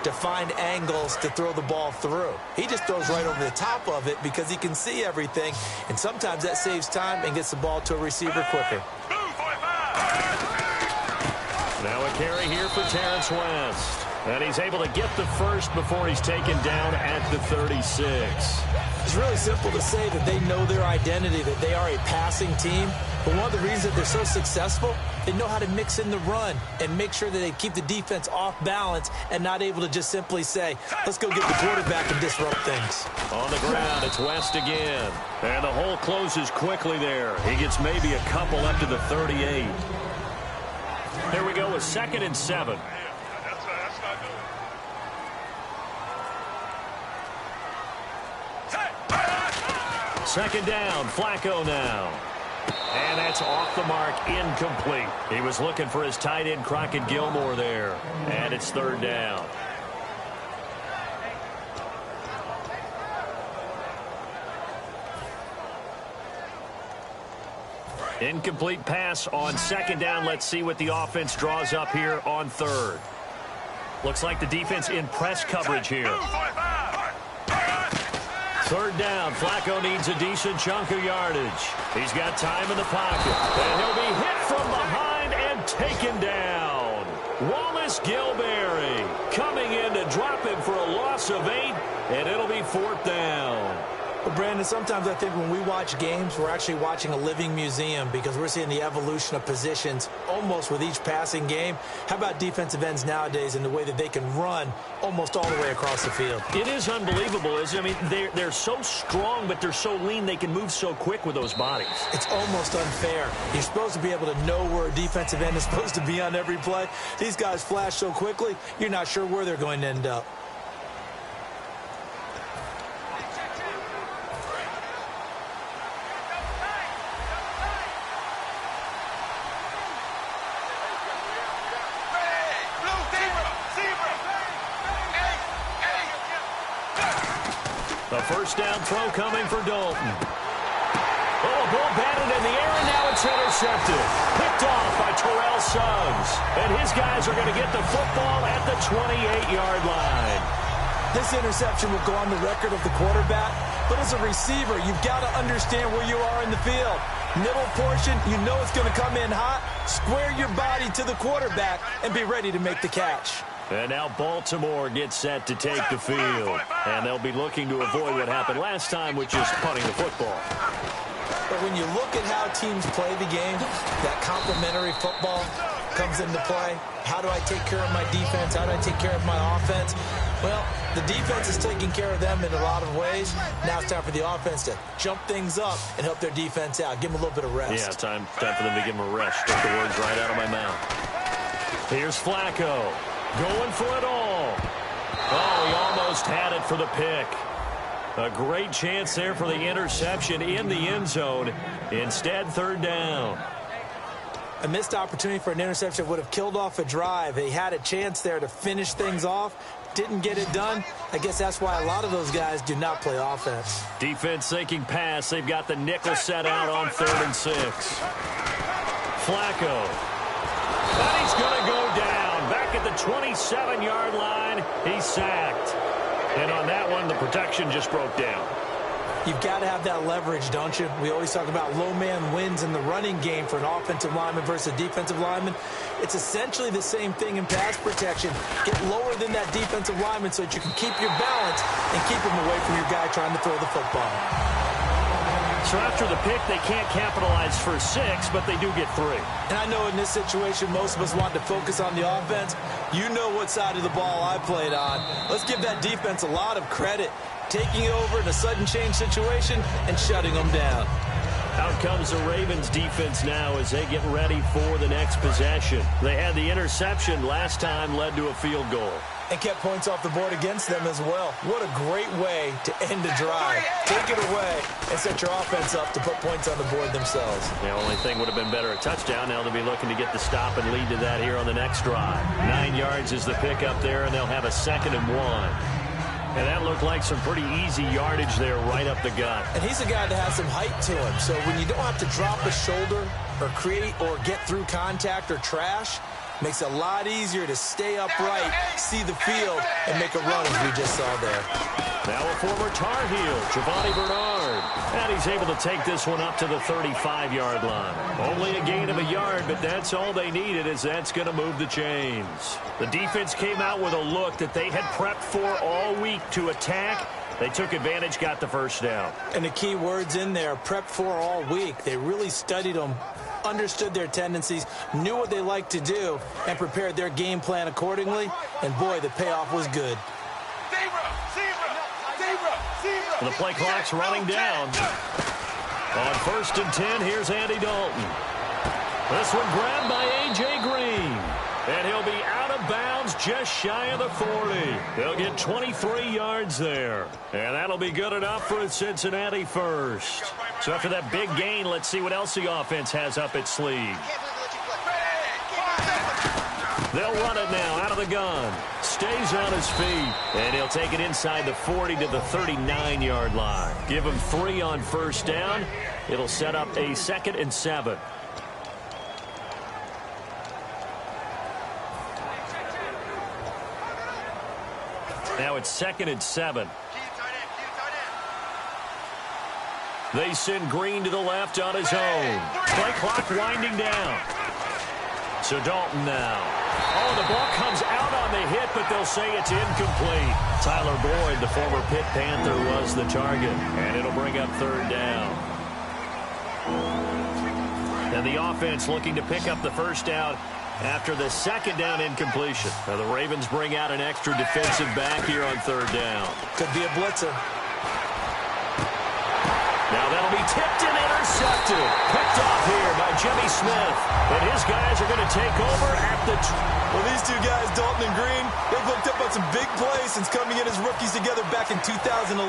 to find angles to throw the ball through. He just throws right over the top of it because he can see everything, and sometimes that saves time and gets the ball to a receiver quicker. Now a carry here for Terrence West. And he's able to get the first before he's taken down at the 36. It's really simple to say that they know their identity, that they are a passing team. But one of the reasons that they're so successful, they know how to mix in the run and make sure that they keep the defense off balance and not able to just simply say, let's go get the quarterback and disrupt things. On the ground, it's West again. And the hole closes quickly there. He gets maybe a couple up to the 38. Here we go with 2nd and 7. Second down, Flacco now. And that's off the mark, incomplete. He was looking for his tight end, Crockett Gilmore, there. And it's 3rd down. Incomplete pass on 2nd down. Let's see what the offense draws up here on 3rd. Looks like the defense in press coverage here. 3rd down. Flacco needs a decent chunk of yardage. He's got time in the pocket. And he'll be hit from behind and taken down. Wallace Gilberry coming in to drop him for a loss of 8. And it'll be 4th down. But, Brandon, sometimes I think when we watch games, we're actually watching a living museum because we're seeing the evolution of positions almost with each passing game. How about defensive ends nowadays and the way that they can run almost all the way across the field? It is unbelievable, isn't it? I mean, they're so strong, but they're so lean. They can move so quick with those bodies. It's almost unfair. You're supposed to be able to know where a defensive end is supposed to be on every play. These guys flash so quickly, you're not sure where they're going to end up. The first down throw coming for Dalton. Oh, a ball batted in the air, and now it's intercepted. Picked off by Terrell Suggs. And his guys are going to get the football at the 28-yard line. This interception will go on the record of the quarterback, but as a receiver, you've got to understand where you are in the field. Middle portion, you know it's going to come in hot. Square your body to the quarterback and be ready to make the catch. And now Baltimore gets set to take the field. And they'll be looking to avoid what happened last time, which is punting the football. But when you look at how teams play the game, that complementary football comes into play. How do I take care of my defense? How do I take care of my offense? Well, the defense is taking care of them in a lot of ways. Now it's time for the offense to jump things up and help their defense out. Give them a little bit of rest. Yeah, time for them to give them a rest. Take the words right out of my mouth. Here's Flacco. Going for it all. Oh, he almost had it for the pick. A great chance there for the interception in the end zone. Instead, third down. A missed opportunity for an interception would have killed off a drive. He had a chance there to finish things off. Didn't get it done. I guess that's why a lot of those guys do not play offense. Defense thinking pass. They've got the nickel set out on 3rd and 6. Flacco. And he's going to go down. Back at the 27-yard line. He's sacked. And on that one, the protection just broke down. You've got to have that leverage, don't you? We always talk about low man wins in the running game for an offensive lineman versus a defensive lineman. It's essentially the same thing in pass protection. Get lower than that defensive lineman so that you can keep your balance and keep him away from your guy trying to throw the football. So after the pick, they can't capitalize for 6, but they do get 3. And I know in this situation, most of us want to focus on the offense. You know what side of the ball I played on. Let's give that defense a lot of credit. Taking over in a sudden change situation and shutting them down. Out comes the Ravens defense now as they get ready for the next possession. They had the interception last time, led to a field goal. And kept points off the board against them as well. What a great way to end a drive. Take it away and set your offense up to put points on the board themselves. The only thing would have been better a touchdown. Now they'll be looking to get the stop and lead to that here on the next drive. 9 yards is the pick up there, and they'll have a 2nd and 1. And that looked like some pretty easy yardage there right up the gut. And he's a guy that has some height to him. So when you don't have to drop a shoulder or create or get through contact or trash, makes it a lot easier to stay upright, see the field, and make a run as we just saw there. Now a former Tar Heel, Giovanni Bernard. And he's able to take this one up to the 35-yard line. Only a gain of a yard, but that's all they needed, as that's going to move the chains. The defense came out with a look that they had prepped for all week to attack. They took advantage, got the first down. And the key words in there, prepped for all week. They really studied them, understood their tendencies, knew what they liked to do, and prepared their game plan accordingly. And, boy, the payoff was good. The play clock's running down. On 1st and 10, here's Andy Dalton. This one grabbed by A.J. Green. And he'll be out of bounds just shy of the 40. They'll get 23 yards there. And that'll be good enough for a Cincinnati first. So after that big gain, let's see what else the offense has up its sleeve. They'll run it now out of the gun. Stays on his feet. And he'll take it inside the 40 to the 39-yard line. Give him 3 on 1st down. It'll set up a 2nd and 7. Now it's 2nd and 7. They send Green to the left on his own. Play clock winding down. So Dalton now. Oh, the ball comes out on the hit, but they'll say it's incomplete. Tyler Boyd, the former Pitt Panther, was the target. And it'll bring up 3rd down. And the offense looking to pick up the first down after the 2nd down incompletion. Now the Ravens bring out an extra defensive back here on 3rd down. Could be a blitzer. Now that'll be tipped and intercepted. Picked off here by Jimmy Smith. And his guys are going to take over at the... Well, these two guys, Dalton and Green, they've looked up on some big plays since coming in as rookies together back in 2011.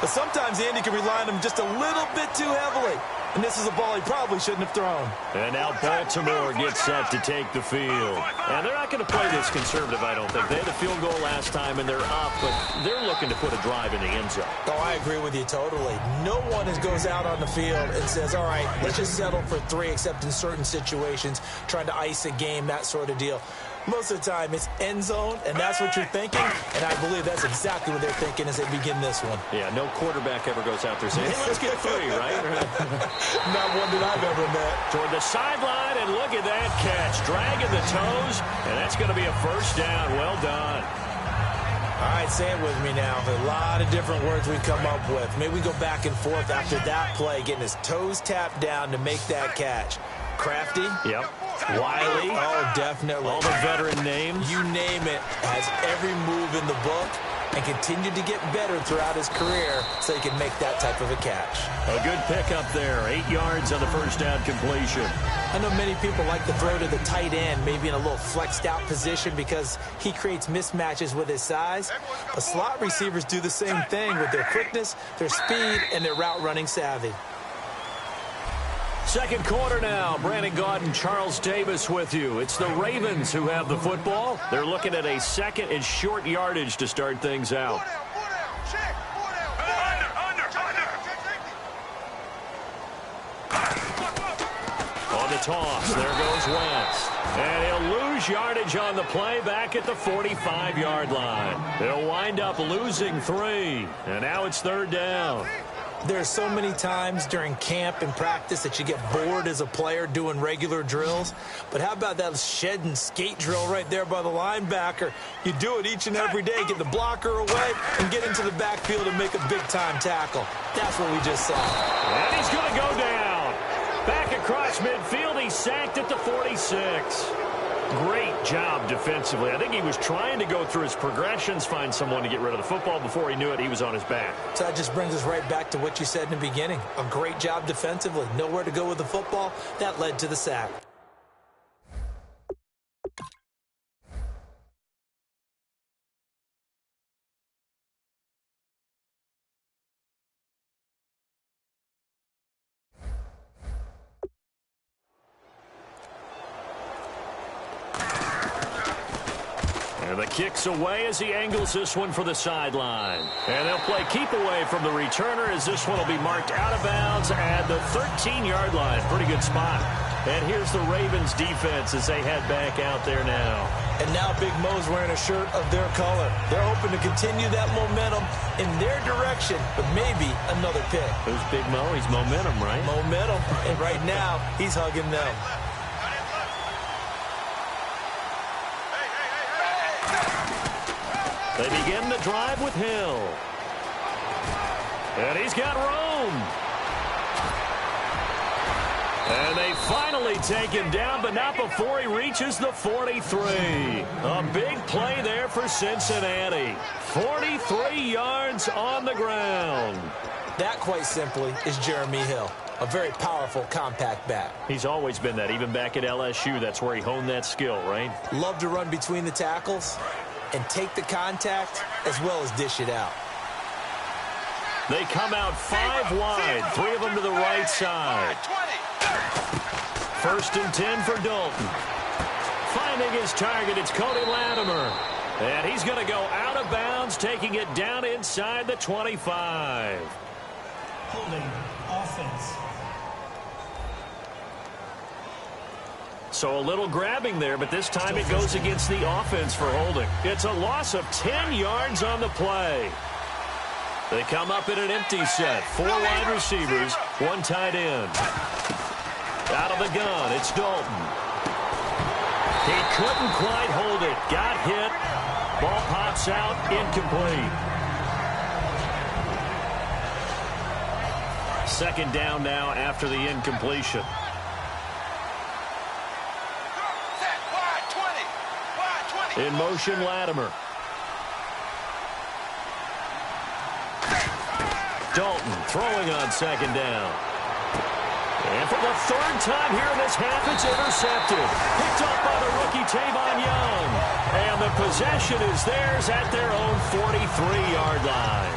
But sometimes Andy can rely on them just a little bit too heavily. And this is a ball he probably shouldn't have thrown. And now Baltimore gets set to take the field. And they're not going to play this conservative, I don't think. They had a field goal last time, and they're up, but they're looking to put a drive in the end zone. Oh, I agree with you totally. No one goes out on the field and says, all right, let's just settle for 3, except in certain situations, trying to ice a game, that sort of deal. Most of the time, it's end zone, and that's what you're thinking, and I believe that's exactly what they're thinking as they begin this one. Yeah, no quarterback ever goes out there saying, hey, let's get 3, right? Not one that I've ever met. Toward the sideline, and look at that catch. Dragging the toes, and that's going to be a first down. Well done. All right, say it with me now. A lot of different words we come up with. Maybe we go back and forth after that play, getting his toes tapped down to make that catch. Crafty. Yep. Wiley. Oh, definitely. All the veteran names. You name it. Has every move in the book and continued to get better throughout his career so he can make that type of a catch. A good pickup there. 8 yards on the first down completion. I know many people like to throw to the tight end, maybe in a little flexed out position because he creates mismatches with his size. But slot receivers do the same thing with their quickness, their speed, and their route running savvy. Second quarter now. Brandon Gaudin, Charles Davis with you. It's the Ravens who have the football. They're looking at a second and short yardage to start things out. On the toss, there goes Wentz. And he'll lose yardage on the play back at the 45-yard line. They'll wind up losing 3. And now it's third down. There's so many times during camp and practice that you get bored as a player doing regular drills. But how about that shed and skate drill right there by the linebacker? You do it each and every day. Get the blocker away and get into the backfield and make a big-time tackle. That's what we just saw. And he's going to go down. Back across midfield. He's sacked at the 46. Great job defensively. I think he was trying to go through his progressions, find someone to get rid of the football. Before he knew it, he was on his back. So that just brings us right back to what you said in the beginning. A great job defensively. Nowhere to go with the football. That led to the sack. And the kick's away as he angles this one for the sideline. And they'll play keep away from the returner as this one will be marked out of bounds at the 13-yard line. Pretty good spot. And here's the Ravens defense as they head back out there now. And now Big Mo's wearing a shirt of their color. They're hoping to continue that momentum in their direction, but maybe another pick. Who's Big Mo? He's momentum, right? Momentum. And right now, he's hugging them. They begin the drive with Hill. And he's got Rome. And they finally take him down, but not before he reaches the 43. A big play there for Cincinnati. 43 yards on the ground. That, quite simply, is Jeremy Hill. A very powerful, compact back. He's always been that, even back at LSU. That's where he honed that skill, right? Love to run between the tackles and take the contact as well as dish it out. They come out 5 wide, 3 of them to the right side. 1st and 10 for Dalton. Finding his target, it's Cody Latimer. And he's going to go out of bounds, taking it down inside the 25. Holding offense. So a little grabbing there, but this time it goes against the offense for holding. It's a loss of 10 yards on the play. They come up in an empty set. 4 wide receivers, 1 tight end. Out of the gun, it's Dalton. He couldn't quite hold it. Got hit. Ball pops out, incomplete. 2nd down now after the incompletion. In motion, Latimer. Dalton throwing on 2nd down. And for the 3rd time here in this half, it's intercepted. Picked up by the rookie Tavon Young. And the possession is theirs at their own 43-yard line.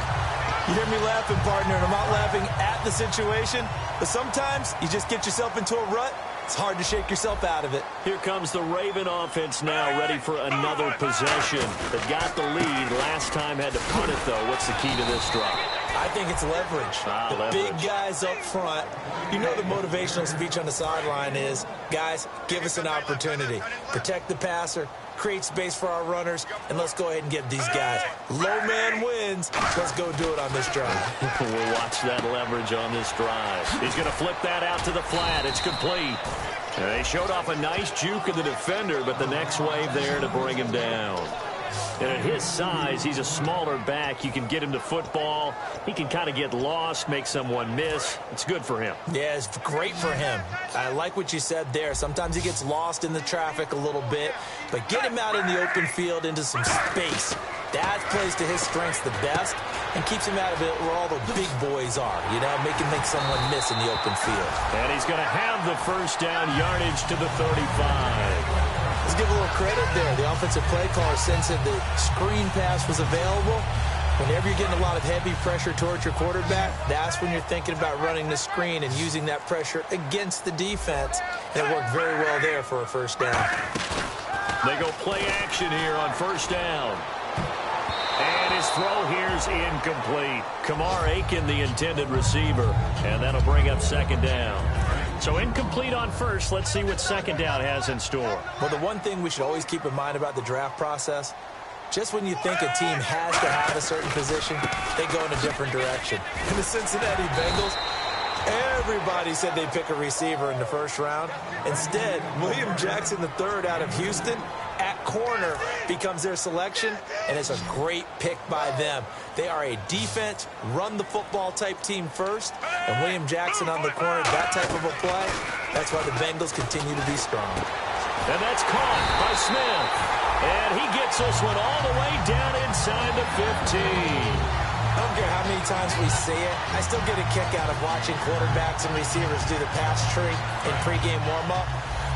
You hear me laughing, partner, and I'm not laughing at the situation, but sometimes you just get yourself into a rut. It's hard to shake yourself out of it. Here comes the Raven offense now, ready for another possession. They got the lead. Last time had to punt it, though. What's the key to this drive? I think it's leverage. Big guys up front. You know the motivational speech on the sideline is, guys, give us an opportunity. Protect the passer, create space for our runners, and let's go ahead and get these guys. Low man wins. Let's go do it on this drive. We'll watch that leverage on this drive. He's going to flip that out to the flat. It's complete. They showed off a nice juke of the defender, but the next wave there to bring him down. And at his size, he's a smaller back. You can get him to football. He can kind of get lost, make someone miss. It's good for him. Yeah, it's great for him. I like what you said there. Sometimes he gets lost in the traffic a little bit, but get him out in the open field into some space. That plays to his strengths the best and keeps him out of it where all the big boys are, you know, make someone miss in the open field. And he's going to have the first down, yardage to the 35. Let's give a little credit there. The offensive play caller sensed that the screen pass was available. Whenever you're getting a lot of heavy pressure towards your quarterback, that's when you're thinking about running the screen and using that pressure against the defense. And it worked very well there for a first down. They go play action here on first down. And his throw here's incomplete. Kamar Aiken, the intended receiver. And that'll bring up second down. So incomplete on first. Let's see what second down has in store. Well, the one thing we should always keep in mind about the draft process, just when you think a team has to have a certain position, they go in a different direction. In the Cincinnati Bengals, everybody said they'd pick a receiver in the first round. Instead, William Jackson III out of Houston at corner becomes their selection, and it's a great pick by them. They are a defense, run-the-football type team first, and William Jackson on the corner, that type of a play, that's why the Bengals continue to be strong. And that's caught by Smith. And he gets this one all the way down inside the 15. I don't care how many times we see it. I still get a kick out of watching quarterbacks and receivers do the pass tree in pregame warm-up.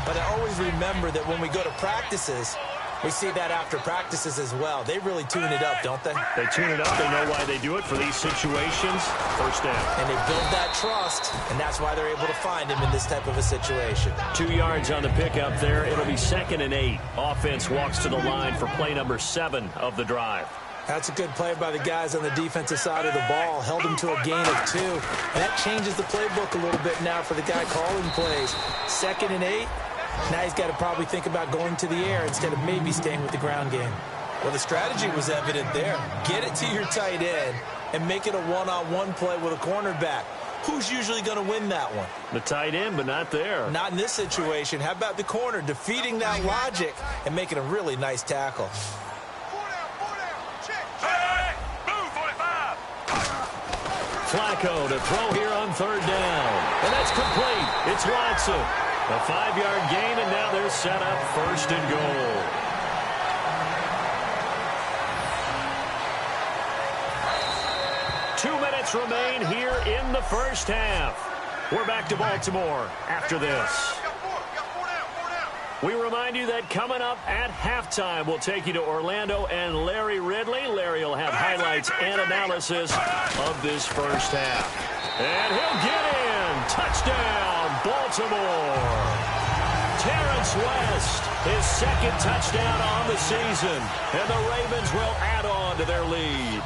But I always remember that when we go to practices, we see that after practices as well. They really tune it up, don't they? They tune it up. They know why they do it for these situations. First down. And they build that trust, and that's why they're able to find him in this type of a situation. 2 yards on the pickup there. It'll be 2nd and 8. Offense walks to the line for play number 7 of the drive. That's a good play by the guys on the defensive side of the ball. Held him to a gain of 2. And that changes the playbook a little bit now for the guy calling plays. 2nd and 8. Now he's got to probably think about going to the air instead of maybe staying with the ground game. Well, the strategy was evident there. Get it to your tight end and make it a one-on-one play with a cornerback. Who's usually going to win that one? The tight end, but not there. Not in this situation. How about the corner defeating that logic and making a really nice tackle? Hey, move, 45. Flacco to throw here on 3rd down. And that's complete. It's Watson. A 5-yard gain, and now they're set up 1st and goal. Two minutes remain here in the first half. We're back to Baltimore after this. We remind you that coming up at halftime, we'll take you to Orlando and Larry Ridley. Larry will have highlights and analysis of this first half. And he'll get in. Touchdown, Baltimore. Terrence West, his 2nd touchdown on the season. And the Ravens will add on to their lead.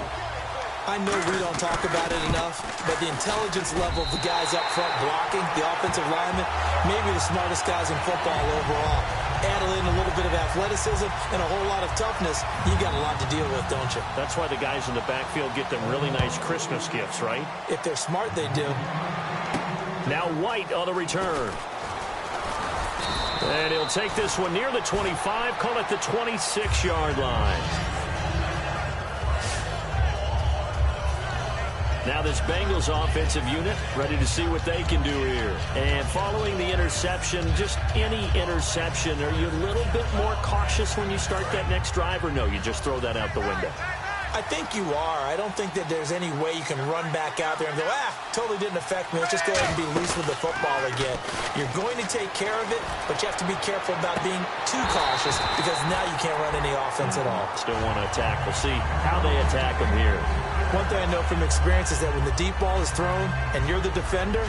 I know we don't talk about it enough, but the intelligence level of the guys up front blocking, the offensive linemen, maybe the smartest guys in football overall. Add in a little bit of athleticism and a whole lot of toughness, you got a lot to deal with, don't you? That's why the guys in the backfield get them really nice Christmas gifts, right? If they're smart, they do. Now White on the return. And he'll take this one near the 25, call it the 26-yard line. Now this Bengals offensive unit ready to see what they can do here. And following the interception, just any interception, are you a little bit more cautious when you start that next drive, or no, you just throw that out the window? I think you are. I don't think that there's any way you can run back out there and go, totally didn't affect me. Let's just go ahead and be loose with the football again. You're going to take care of it, but you have to be careful about being too cautious because now you can't run any offense at all. Still want to attack. We'll see how they attack them here. One thing I know from experience is that when the deep ball is thrown and you're the defender,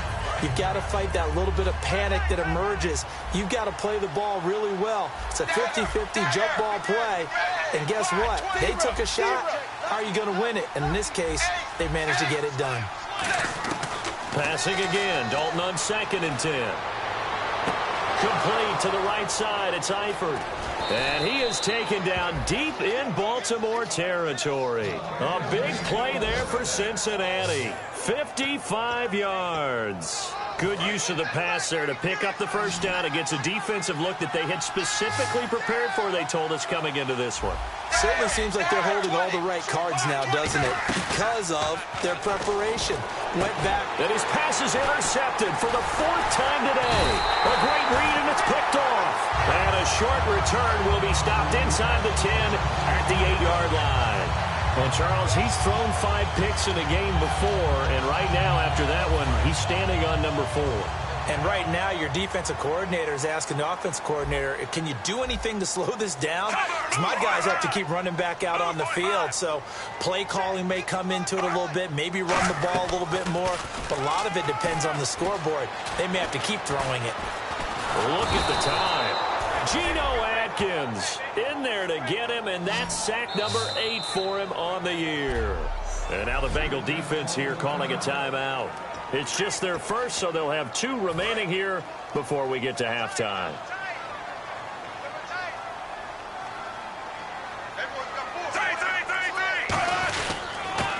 you've got to fight that little bit of panic that emerges. You've got to play the ball really well. It's a 50-50 jump ball play. And guess what? They took a shot. How are you going to win it? And in this case, they managed to get it done. Passing again. Dalton on 2nd and 10. Complete to the right side. It's Eifert. And he is taken down deep in Baltimore territory. A big play there for Cincinnati. 55 yards. Good use of the pass there to pick up the first down against a defensive look that they had specifically prepared for, they told us, coming into this one. Certainly seems like they're holding all the right cards now, doesn't it? Because of their preparation. Went back. And his pass is intercepted for the 4th time today. A great read, and it's picked off. And a short return will be stopped inside the 10 at the 8-yard line. Well, Charles, he's thrown 5 picks in a game before, and right now, after that one, he's standing on number 4. And right now, your defensive coordinator is asking the offensive coordinator, can you do anything to slow this down? Because my guys have to keep running back out on the field. So play calling may come into it a little bit, maybe run the ball a little bit more. But a lot of it depends on the scoreboard. They may have to keep throwing it. Look at the time. Geno Atkins in there to get him, and that's sack number 8 for him on the year. And now the Bengal defense here calling a timeout. It's just their first, so they'll have 2 remaining here before we get to halftime.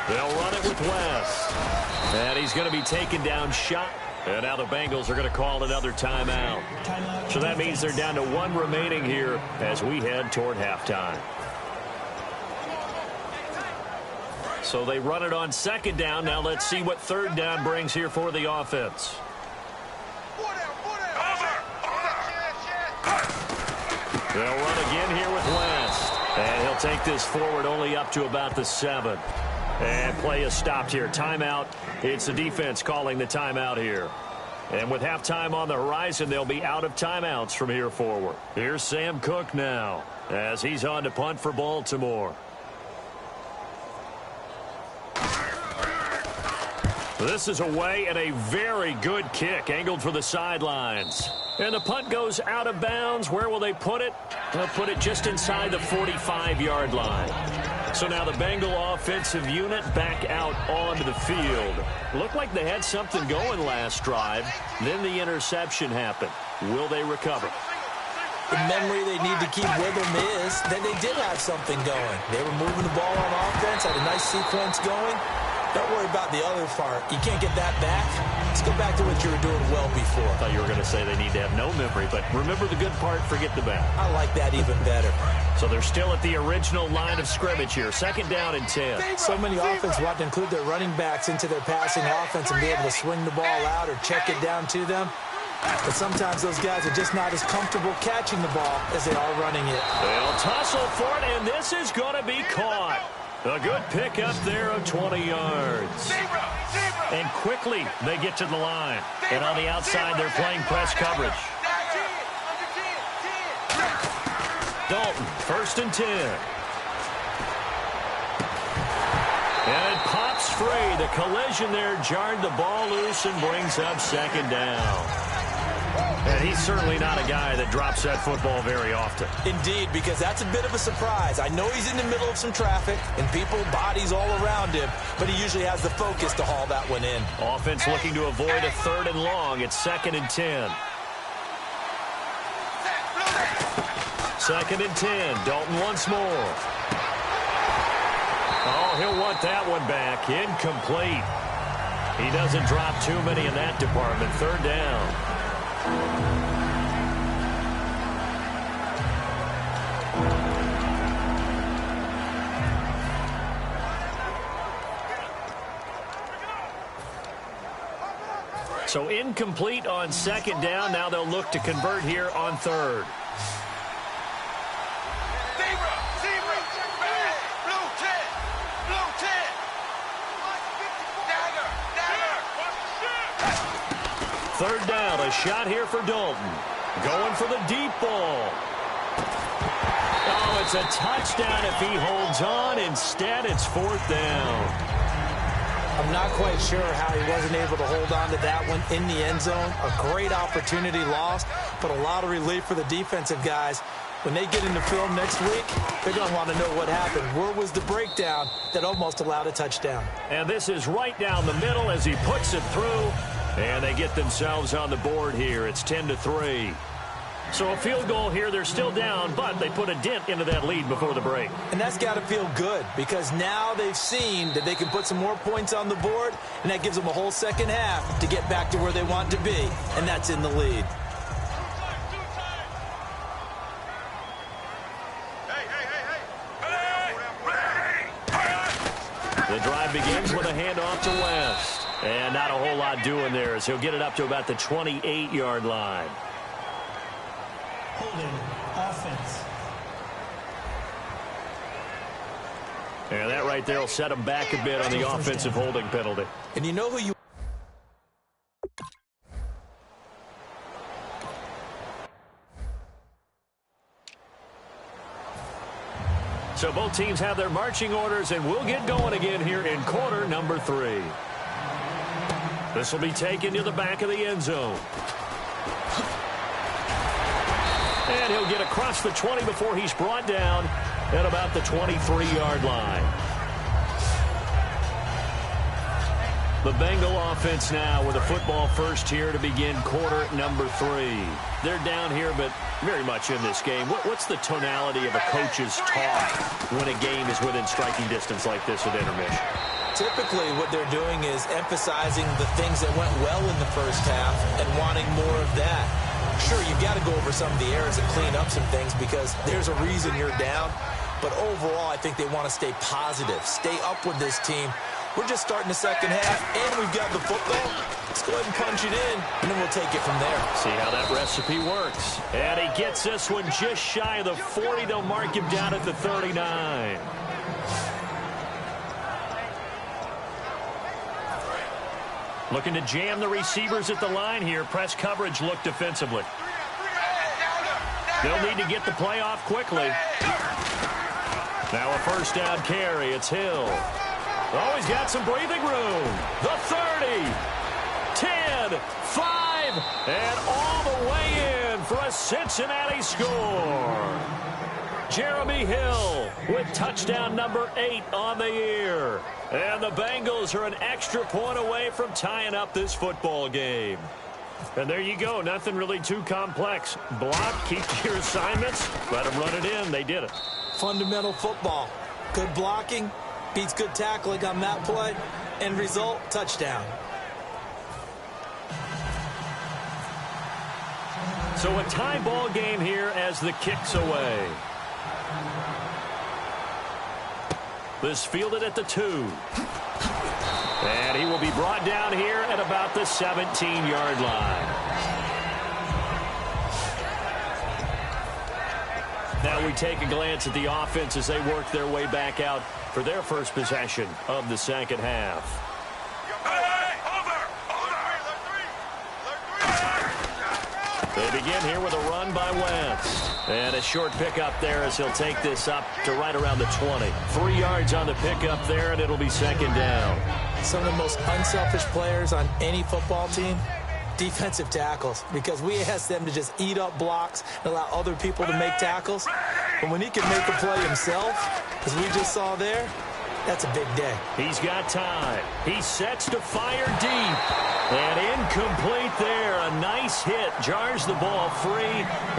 They'll run it with West. And he's going to be taken down shot. And now the Bengals are going to call another timeout. So that means they're down to 1 remaining here as we head toward halftime. So they run it on 2nd down. Now let's see what 3rd down brings here for the offense. They'll run again here with West. And he'll take this forward only up to about the 7. And play is stopped here. Timeout. It's the defense calling the timeout here. And with halftime on the horizon, they'll be out of timeouts from here forward. Here's Sam Cook now as he's on to punt for Baltimore. This is away and a very good kick angled for the sidelines. And the punt goes out of bounds. Where will they put it? They'll put it just inside the 45-yard line. So now the Bengal offensive unit back out onto the field. Looked like they had something going last drive. Then the interception happened. Will they recover? The memory they need to keep with them is that they did have something going. They were moving the ball on offense, had a nice sequence going. Don't worry about the other part. You can't get that back. Let's go back to what you were doing well before. I thought you were going to say they need to have no memory, but remember the good part, forget the bad. I like that even better. So they're still at the original line of scrimmage here. 2nd down and 10. So many offenses want to include their running backs into their passing offense and be able to swing the ball out or check it down to them. But sometimes those guys are just not as comfortable catching the ball as they are running it. They'll tussle for it, and this is going to be caught. A good pickup there of 20 yards. And quickly they get to the line. And on the outside, they're playing press coverage. Dalton, 1st and 10. And it pops free. The collision there jarred the ball loose and brings up 2nd down. And he's certainly not a guy that drops that football very often. Indeed, because that's a bit of a surprise. I know he's in the middle of some traffic and people, bodies all around him, but he usually has the focus to haul that one in. Offense looking to avoid a 3rd and long. It's 2nd and 10. 2nd and 10. Dalton once more. Oh, he'll want that one back. Incomplete. He doesn't drop too many in that department. 3rd down. So incomplete on 2nd down. Now they'll look to convert here on 3rd. Third down, a shot here for Dalton. Going for the deep ball. Oh, it's a touchdown if he holds on. Instead, it's 4th down. I'm not quite sure how he wasn't able to hold on to that one in the end zone. A great opportunity lost, but a lot of relief for the defensive guys. When they get into film next week, they're going to want to know what happened. Where was the breakdown that almost allowed a touchdown? And this is right down the middle as he puts it through. And they get themselves on the board here. It's 10-3. So a field goal here, they're still down, but they put a dent into that lead before the break. And that's got to feel good because now they've seen that they can put some more points on the board, and that gives them a whole second half to get back to where they want to be, and that's in the lead. The drive begins with a handoff to West. And not a whole lot doing there as he'll get it up to about the 28-yard line. Holding offense. And that right there will set him back a bit on the offensive holding penalty. And you know who you... So both teams have their marching orders, and we'll get going again here in quarter number 3. This will be taken to the back of the end zone. And he'll get across the 20 before he's brought down at about the 23-yard line. The Bengal offense now with a football first here to begin quarter number 3. They're down here, but very much in this game. What's the tonality of a coach's talk when a game is within striking distance like this at intermission? Typically, what they're doing is emphasizing the things that went well in the first half and wanting more of that. Sure, you've got to go over some of the errors and clean up some things because there's a reason you're down. But overall, I think they want to stay positive, stay up with this team. We're just starting the second half, and we've got the football. Let's go ahead and punch it in, and then we'll take it from there. See how that recipe works. And he gets this one just shy of the 40. They'll mark him down at the 39. Looking to jam the receivers at the line here. Press coverage look defensively. They'll need to get the play off quickly. Now a first down carry. It's Hill. Oh, he's got some breathing room. The 30, 10, 5, and all the way in for a Cincinnati score. Jeremy Hill with touchdown number 8 on the year. And the Bengals are an extra point away from tying up this football game. And there you go. Nothing really too complex. Block, keep to your assignments, let them run it in. They did it. Fundamental football. Good blocking beats good tackling on that play. End result, touchdown. So a tie ball game here as the kick's away. This fielded at the 2. And he will be brought down here at about the 17-yard line. Now we take a glance at the offense as they work their way back out for their first possession of the second half. They begin here with a run by Wentz. And a short pickup there as he'll take this up to right around the 20. 3 yards on the pickup there, and it'll be second down. Some of the most unselfish players on any football team, defensive tackles, because we ask them to just eat up blocks and allow other people to make tackles. But when he can make a play himself, as we just saw there, that's a big day. He's got time. He sets to fire deep. And incomplete there. A nice hit. Jars the ball free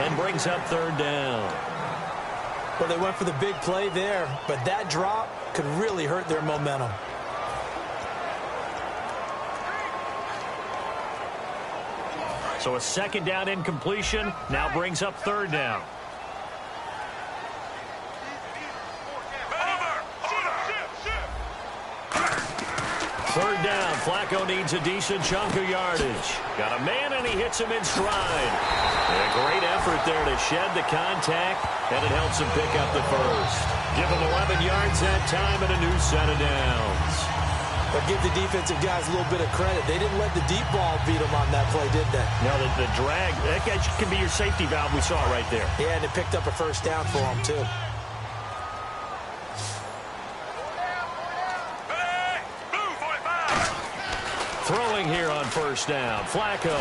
and brings up third down. Well, they went for the big play there, but that drop could really hurt their momentum. So a second down incompletion now brings up third down. Third down, Flacco needs a decent chunk of yardage. Got a man, and he hits him in stride. And a great effort there to shed the contact, and it helps him pick up the first. Give him 11 yards that time and a new set of downs. But give the defensive guys a little bit of credit. They didn't let the deep ball beat them on that play, did they? No, the drag, that can be your safety valve. We saw it right there. Yeah, and it picked up a first down for them, too. throwing here on first down. Flacco.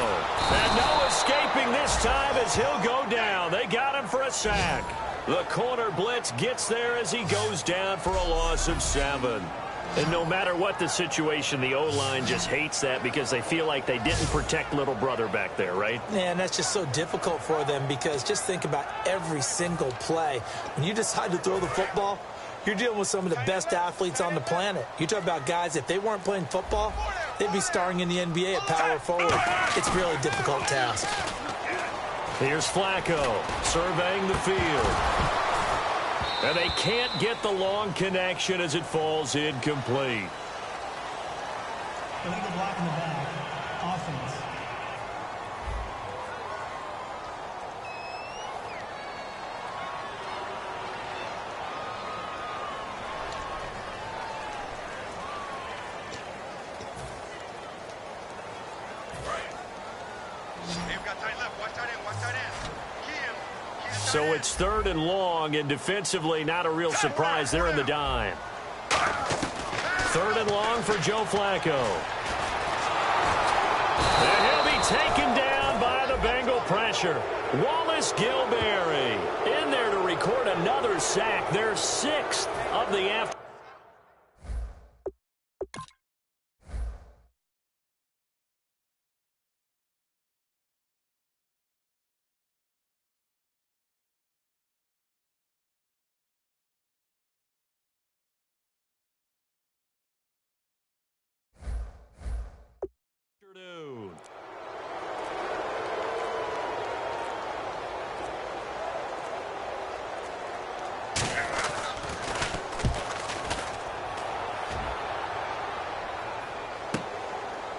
And no escaping this time as he'll go down. They got him for a sack. The corner blitz gets there as he goes down for a loss of 7. And no matter what the situation, the O-line just hates that because they feel like they didn't protect little brother back there, right? Yeah, and that's just so difficult for them because just think about every single play. When you decide to throw the football, you're dealing with some of the best athletes on the planet. You talk about guys, if they weren't playing football, they'd be starring in the NBA at power forward. It's a really difficult task. Here's Flacco surveying the field. And they can't get the long connection as it falls incomplete. Illegal block in the back. Offense. So it's 3rd and long, and defensively not a real surprise. They're in the dime. 3rd and long for Joe Flacco. And he'll be taken down by the Bengal pressure. Wallace Gilberry in there to record another sack. Their 6th of the afternoon.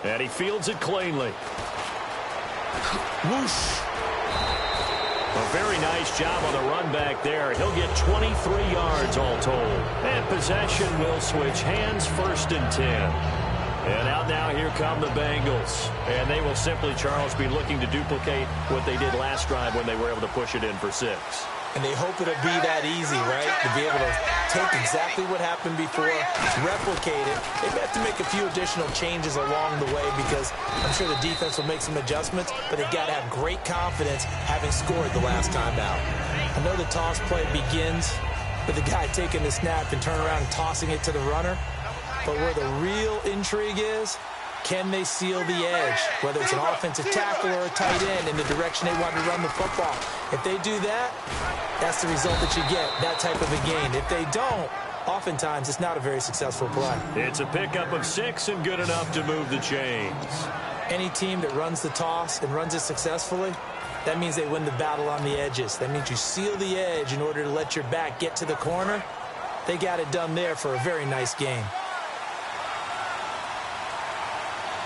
And he fields it cleanly. Whoosh. A very nice job on the run back there. He'll get 23 yards all told. And possession will switch hands, 1st and 10. And out now, here come the Bengals. And they will simply, Charles, be looking to duplicate what they did last drive when they were able to push it in for 6. And they hope it'll be that easy, right? To be able to take exactly what happened before, replicate it. They may have to make a few additional changes along the way because I'm sure the defense will make some adjustments, but they've got to have great confidence having scored the last time out. I know the toss play begins with the guy taking the snap and turning around and tossing it to the runner, but where the real intrigue is, can they seal the edge, whether it's an offensive tackle or a tight end in the direction they want to run the football? If they do that, that's the result that you get, that type of a gain. If they don't, oftentimes it's not a very successful play. It's a pickup of 6 and good enough to move the chains. Any team that runs the toss and runs it successfully, that means they win the battle on the edges. That means you seal the edge in order to let your back get to the corner. They got it done there for a very nice game.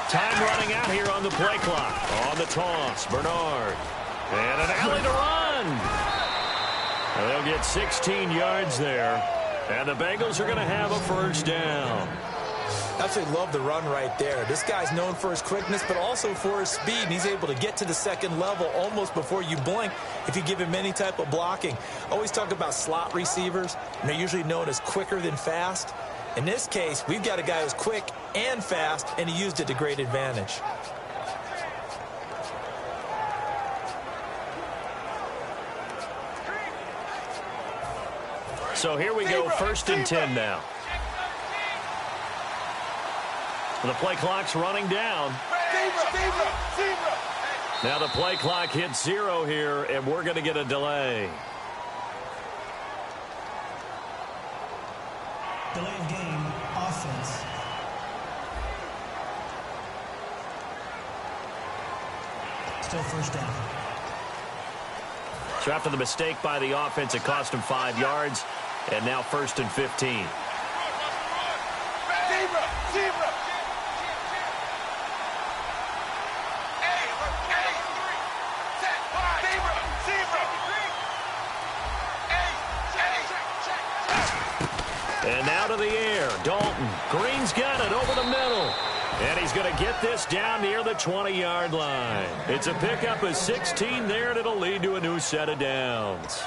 Time running out here on the play clock. On the toss, Bernard. And an alley to run. And they'll get 16 yards there. And the Bengals are going to have a 1st down. Absolutely love the run right there. This guy's known for his quickness, but also for his speed. And he's able to get to the 2nd level almost before you blink if you give him any type of blocking. Always talk about slot receivers, and they're usually known as quicker than fast. In this case, we've got a guy who's quick and fast, and he used it to great advantage. So here we go, 1st and 10 now. The play clock's running down. Now the play clock hits 0 here, and we're going to get a delay. Delay of game, offense. Still 1st down. So after the mistake by the offense, it cost him 5 yards, and now 1st and 15. And now to the air, Dalton. Green's got it over the middle. And he's going to get this down near the 20-yard line. It's a pickup of 16 there, and it'll lead to a new set of downs.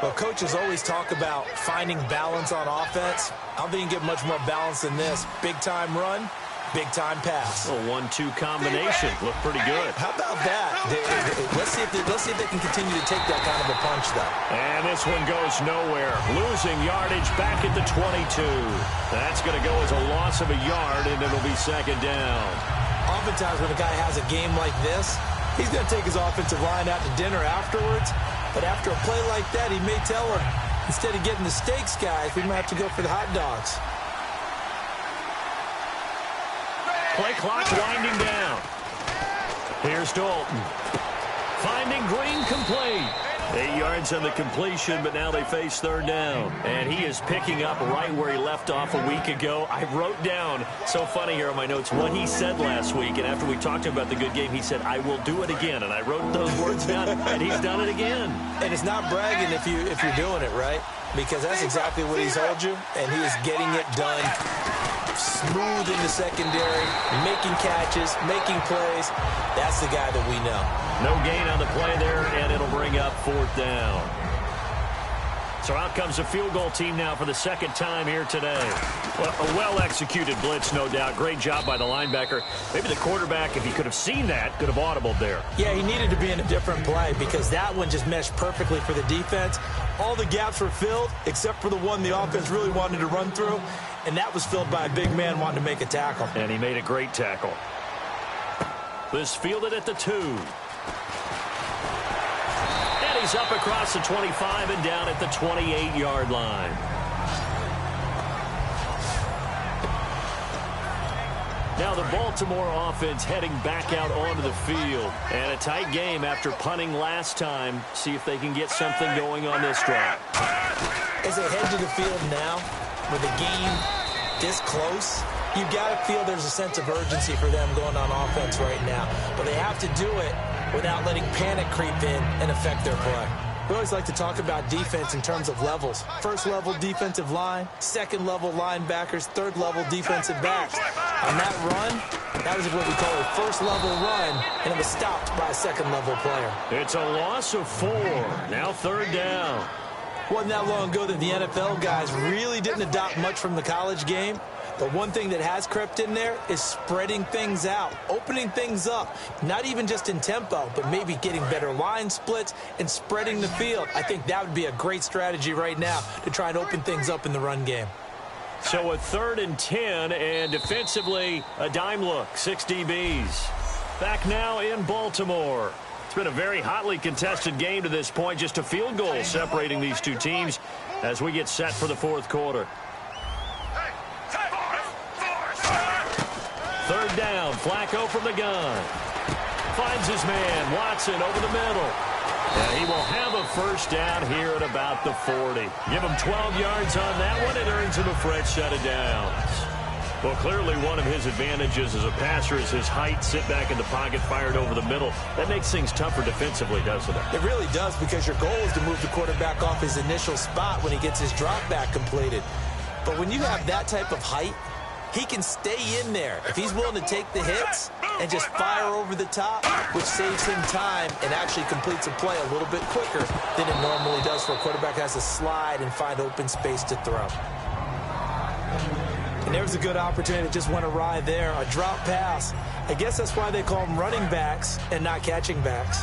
Well, coaches always talk about finding balance on offense. I don't think you can get much more balance than this. Big-time run, Big-time pass. A 1-2 combination. Looked pretty good. How about that? Let's see if they can continue to take that kind of a punch, though. And this one goes nowhere. Losing yardage back at the 22. That's going to go as a loss of a yard, and it'll be second down. Oftentimes when a guy has a game like this, he's going to take his offensive line out to dinner afterwards. But after a play like that, he may tell him, instead of getting the steaks, guys, we might have to go for the hot dogs. Play clock winding down. Here's Dalton. Finding Green complete. 8 yards on the completion, but now they face third down. And he is picking up right where he left off a week ago. I wrote down, so funny here on my notes, what he said last week. And after we talked to him about the good game, he said, I will do it again. And I wrote those words down, and he's done it again. And it's not bragging if you're doing it, right? Because that's exactly what he's told you, and he is getting it done. Smooth in the secondary, making catches, making plays. That's the guy that we know. No gain on the play there, and it'll bring up fourth down. So out comes a field goal team now for the second time here today. Well, a well-executed blitz, no doubt. Great job by the linebacker. Maybe the quarterback, if he could have seen that, could have audibled there. Yeah, he needed to be in a different play because that one just meshed perfectly for the defense. All the gaps were filled except for the one the offense really wanted to run through, and that was filled by a big man wanting to make a tackle. And he made a great tackle. This fielded at the 2. And he's up across the 25 and down at the 28-yard line. Now the Baltimore offense heading back out onto the field. And a tight game after punting last time. See if they can get something going on this drive. As they head to the field now, with the game this close, you've got to feel there's a sense of urgency for them going on offense right now. But they have to do it without letting panic creep in and affect their play. We always like to talk about defense in terms of levels. First level defensive line, second level linebackers, third level defensive backs. On that run, that was what we call a first level run, and it was stopped by a second level player. It's a loss of 4. Now third down. Wasn't that long ago that the NFL guys really didn't adopt much from the college game. But one thing that has crept in there is spreading things out, opening things up, not even just in tempo, but maybe getting better line splits and spreading the field. I think that would be a great strategy right now to try and open things up in the run game. So a 3rd and 10, and defensively, a dime look, 6 DBs. Back now in Baltimore. It's been a very hotly contested game to this point, just a field goal separating these two teams as we get set for the fourth quarter. Third down, Flacco from the gun. Finds his man, Watson over the middle. And he will have a first down here at about the 40. Give him 12 yards on that one. It earns him a fresh set of downs. Well, clearly one of his advantages as a passer is his height, sit back in the pocket, fired over the middle. That makes things tougher defensively, doesn't it? It really does, because your goal is to move the quarterback off his initial spot when he gets his drop back completed. But when you have that type of height, he can stay in there if he's willing to take the hits and just fire over the top, which saves him time and actually completes a play a little bit quicker than it normally does, where a quarterback has to slide and find open space to throw. And there's a good opportunity that just went awry there, a drop pass. I guess that's why they call them running backs and not catching backs.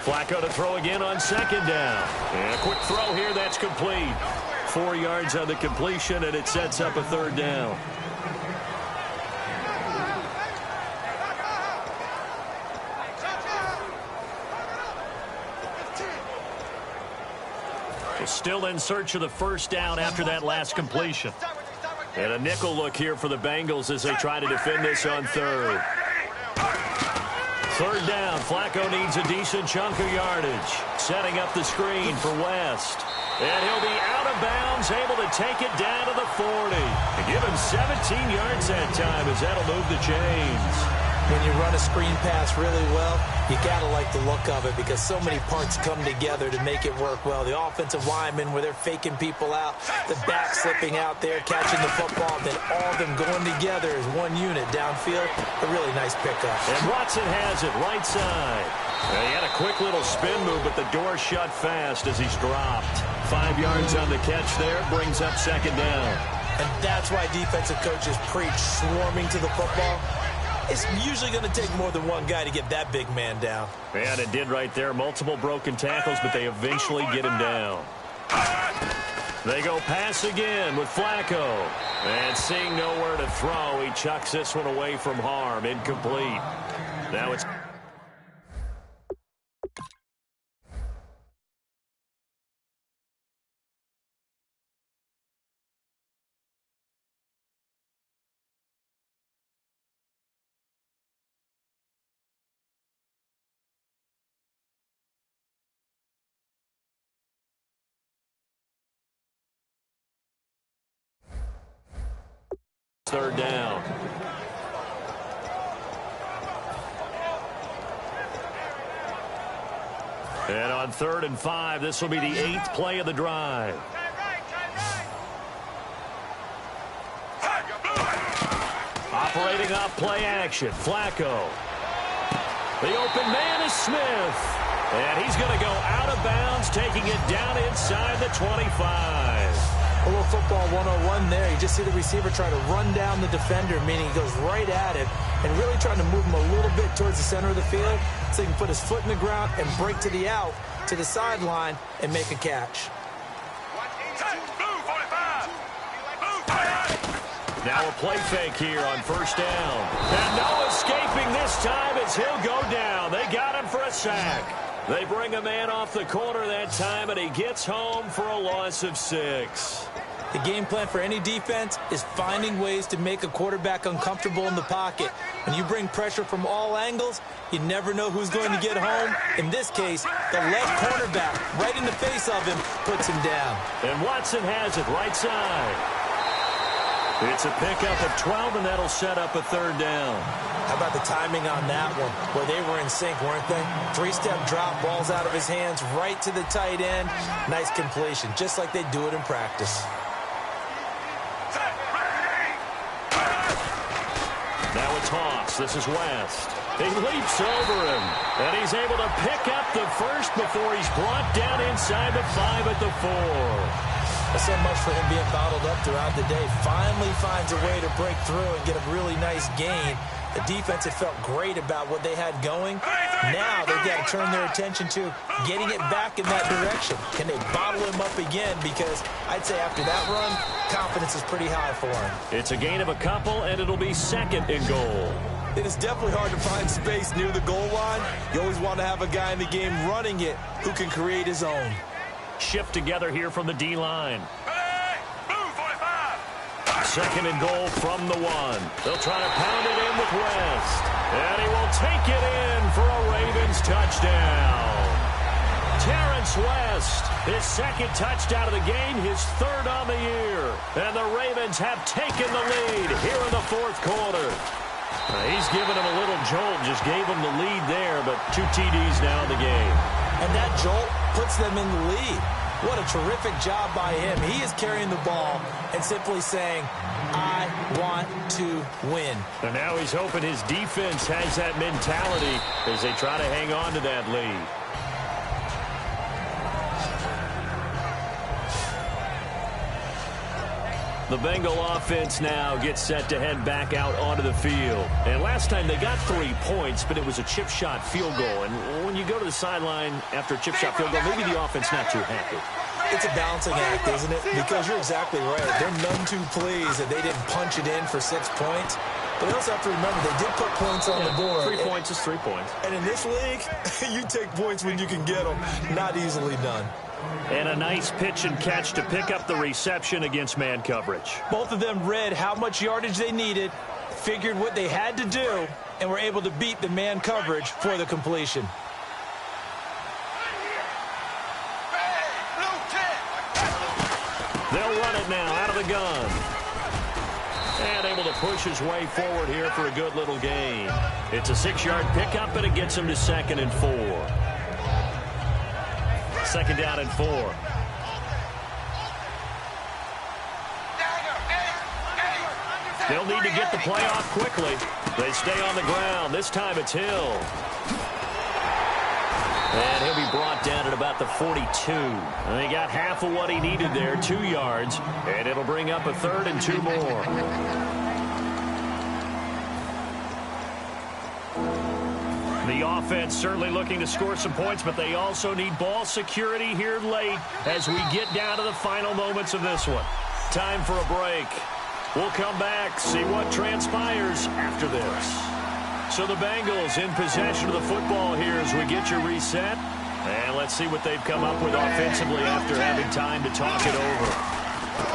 Flacco to throw again on second down. And a quick throw here, that's complete. 4 yards on the completion, and it sets up a third down. Still in search of the first down after that last completion. And a nickel look here for the Bengals as they try to defend this on third. Third down, Flacco needs a decent chunk of yardage. Setting up the screen for West. And he'll be out of bounds, able to take it down to the 40. And give him 17 yards that time as that'll move the chains. When you run a screen pass really well, you got to like the look of it because so many parts come together to make it work well. The offensive linemen, where they're faking people out, the back slipping out there, catching the football, then all of them going together as one unit downfield. A really nice pickup. And Watson has it right side. He had a quick little spin move, but the door shut fast as he's dropped. 5 yards on the catch there, brings up second down. And that's why defensive coaches preach swarming to the football. It's usually going to take more than one guy to get that big man down. And it did right there. Multiple broken tackles, but they eventually get him down. They go pass again with Flacco. And seeing nowhere to throw, he chucks this one away from harm. Incomplete. Now it's... third down. And on 3rd and 5, this will be the 8th play of the drive. Operating off play action, Flacco. The open man is Smith. And he's going to go out of bounds, taking it down inside the 25. A little football 101 there. You just see the receiver try to run down the defender, meaning he goes right at him and really trying to move him a little bit towards the center of the field so he can put his foot in the ground and break to the out, to the sideline, and make a catch. Now a play fake here on first down. And no escaping this time as he'll go down. They got him for a sack. They bring a man off the corner that time, and he gets home for a loss of 6. The game plan for any defense is finding ways to make a quarterback uncomfortable in the pocket. When you bring pressure from all angles, you never know who's going to get home. In this case, the left cornerback, right in the face of him, puts him down. And Watson has it right side. It's a pickup of 12, and that'll set up a 3rd down. How about the timing on that one, where they were in sync, weren't they? 3-step drop, balls out of his hands, right to the tight end. Nice completion, just like they do it in practice. Now it's Hawks. This is West. He leaps over him, and he's able to pick up the first before he's brought down inside the 5 at the 4. So much for him being bottled up throughout the day. Finally finds a way to break through and get a really nice gain. The defense had felt great about what they had going. Now they've got to turn their attention to getting it back in that direction. Can they bottle him up again? Because I'd say after that run, confidence is pretty high for him. It's a gain of a couple, and it'll be 2nd and goal. It is definitely hard to find space near the goal line. You always want to have a guy in the game running it who can create his own. Shift together here from the D-line. Hey, move, 45. 2nd and goal from the 1. They'll try to pound it in with West. And he will take it in for a Ravens touchdown. Terrence West, his 2nd touchdown of the game, his 3rd on the year. And the Ravens have taken the lead here in the 4th quarter. He's given him a little jolt, just gave him the lead there, but 2 TDs now in the game. And that jolt puts them in the lead. What a terrific job by him. He is carrying the ball and simply saying, I want to win. And now he's hoping his defense has that mentality as they try to hang on to that lead. The Bengal offense now gets set to head back out onto the field. And last time they got 3 points, but it was a chip shot field goal. And when you go to the sideline after a chip shot field goal, maybe the offense not too happy. It's a balancing act, isn't it? Because you're exactly right. They're none too pleased that they didn't punch it in for 6 points. But they also have to remember they did put points on the board. 3 points is 3 points. And in this league, you take points when you can get them. Not easily done. And a nice pitch and catch to pick up the reception against man coverage. Both of them read how much yardage they needed, figured what they had to do, and were able to beat the man coverage for the completion. They'll run it now out of the gun. And able to push his way forward here for a good little gain. It's a 6-yard pickup, and it gets him to 2nd and 4. 2nd down and 4. They'll need to get the play off quickly. They stay on the ground. This time it's Hill. And he'll be brought down at about the 42. And he got half of what he needed there, 2 yards. And it'll bring up a 3rd and 2 more. The offense certainly looking to score some points, but they also need ball security here late as we get down to the final moments of this one. Time for a break. We'll come back, see what transpires after this. So the Bengals in possession of the football here as we get your reset. And let's see what they've come up with offensively after having time to talk it over.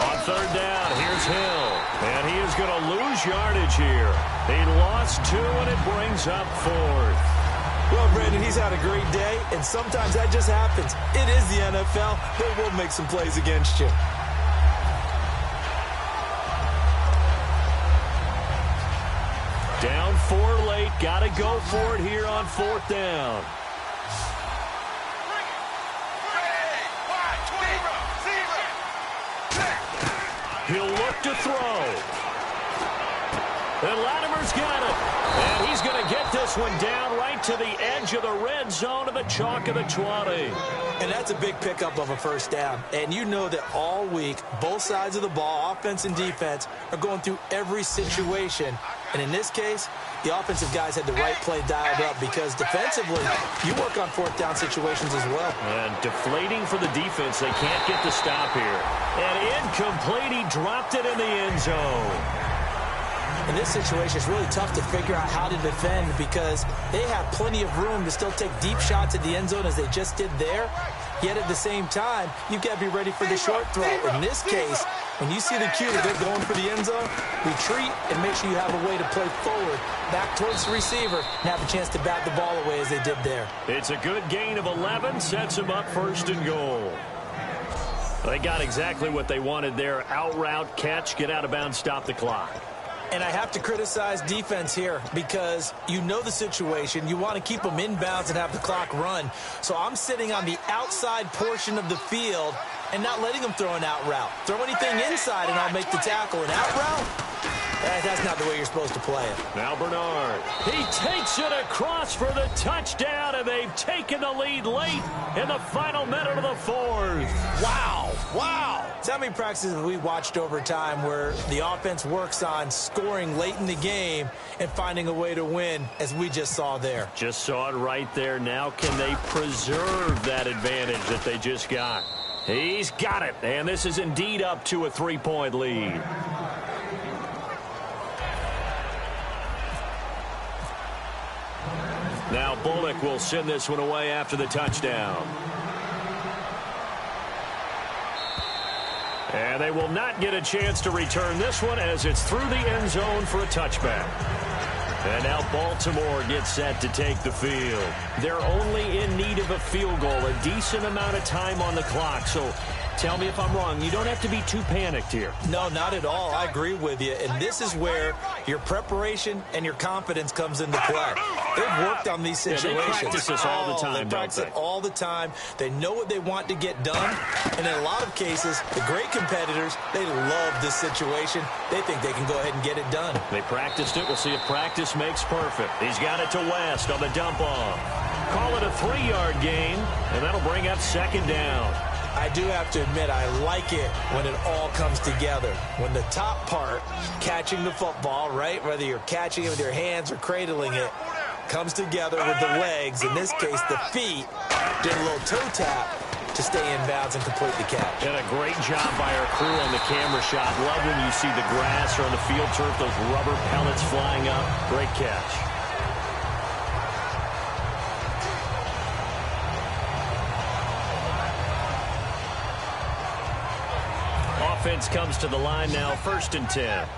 On 3rd down, here's Hill. And he is going to lose yardage here. He lost 2, and it brings up 4th. Well, Brandon, he's had a great day, and sometimes that just happens. It is the NFL. They will make some plays against you. Down 4 late. Got to go for it here on 4th down. He'll look to throw. And Latimer's got it. And he's going to get this one down right to the edge of the red zone of the chalk of the 20. And that's a big pickup of a 1st down. And you know that all week, both sides of the ball, offense and defense, are going through every situation. And in this case, the offensive guys had the right play dialed up because defensively, you work on 4th down situations as well. And deflating for the defense. They can't get the stop here. And incomplete. He dropped it in the end zone. In this situation, it's really tough to figure out how to defend because they have plenty of room to still take deep shots at the end zone as they just did there. Yet at the same time, you've got to be ready for the short throw. In this case, when you see the cue that they're going for the end zone, retreat and make sure you have a way to play forward, back towards the receiver, and have a chance to bat the ball away as they did there. It's a good gain of 11, sets them up 1st and goal. They got exactly what they wanted there. Out route, catch, get out of bounds, stop the clock. And I have to criticize defense here because you know the situation. You want to keep them inbounds and have the clock run. So I'm sitting on the outside portion of the field and not letting them throw an out route. Throw anything inside and I'll make the tackle. An out route? That's not the way you're supposed to play it. Now Bernard. He takes it across for the touchdown, and they've taken the lead late in the final minute of the 4th. Wow. Wow. So how many practices have we watched over time where the offense works on scoring late in the game and finding a way to win, as we just saw there? Just saw it right there. Now can they preserve that advantage that they just got? He's got it, and this is indeed up to a 3-point lead. Now Bullock will send this one away after the touchdown. And they will not get a chance to return this one as it's through the end zone for a touchback. And now Baltimore gets set to take the field. They're only in need of a field goal, a decent amount of time on the clock. So tell me if I'm wrong. You don't have to be too panicked here. No, not at all. I agree with you. And this is where your preparation and your confidence comes into play. They've worked on these situations. Yeah, they practice this all the time, They practice it all the time. They know what they want to get done. And in a lot of cases, the great competitors, they love this situation. They think they can go ahead and get it done. They practiced it. We'll see if practice makes perfect. He's got it to West on the dump off. Call it a 3-yard gain, and that'll bring up 2nd down. I do have to admit, I like it when it all comes together. When the top part, catching the football, right, whether you're catching it with your hands or cradling it, comes together with the legs, in this case the feet, did a little toe tap to stay in bounds and complete the catch. And a great job by our crew on the camera shot. Love when you see the grass or on the field turf, those rubber pellets flying up. Great catch. Offense comes to the line now, 1st and 10.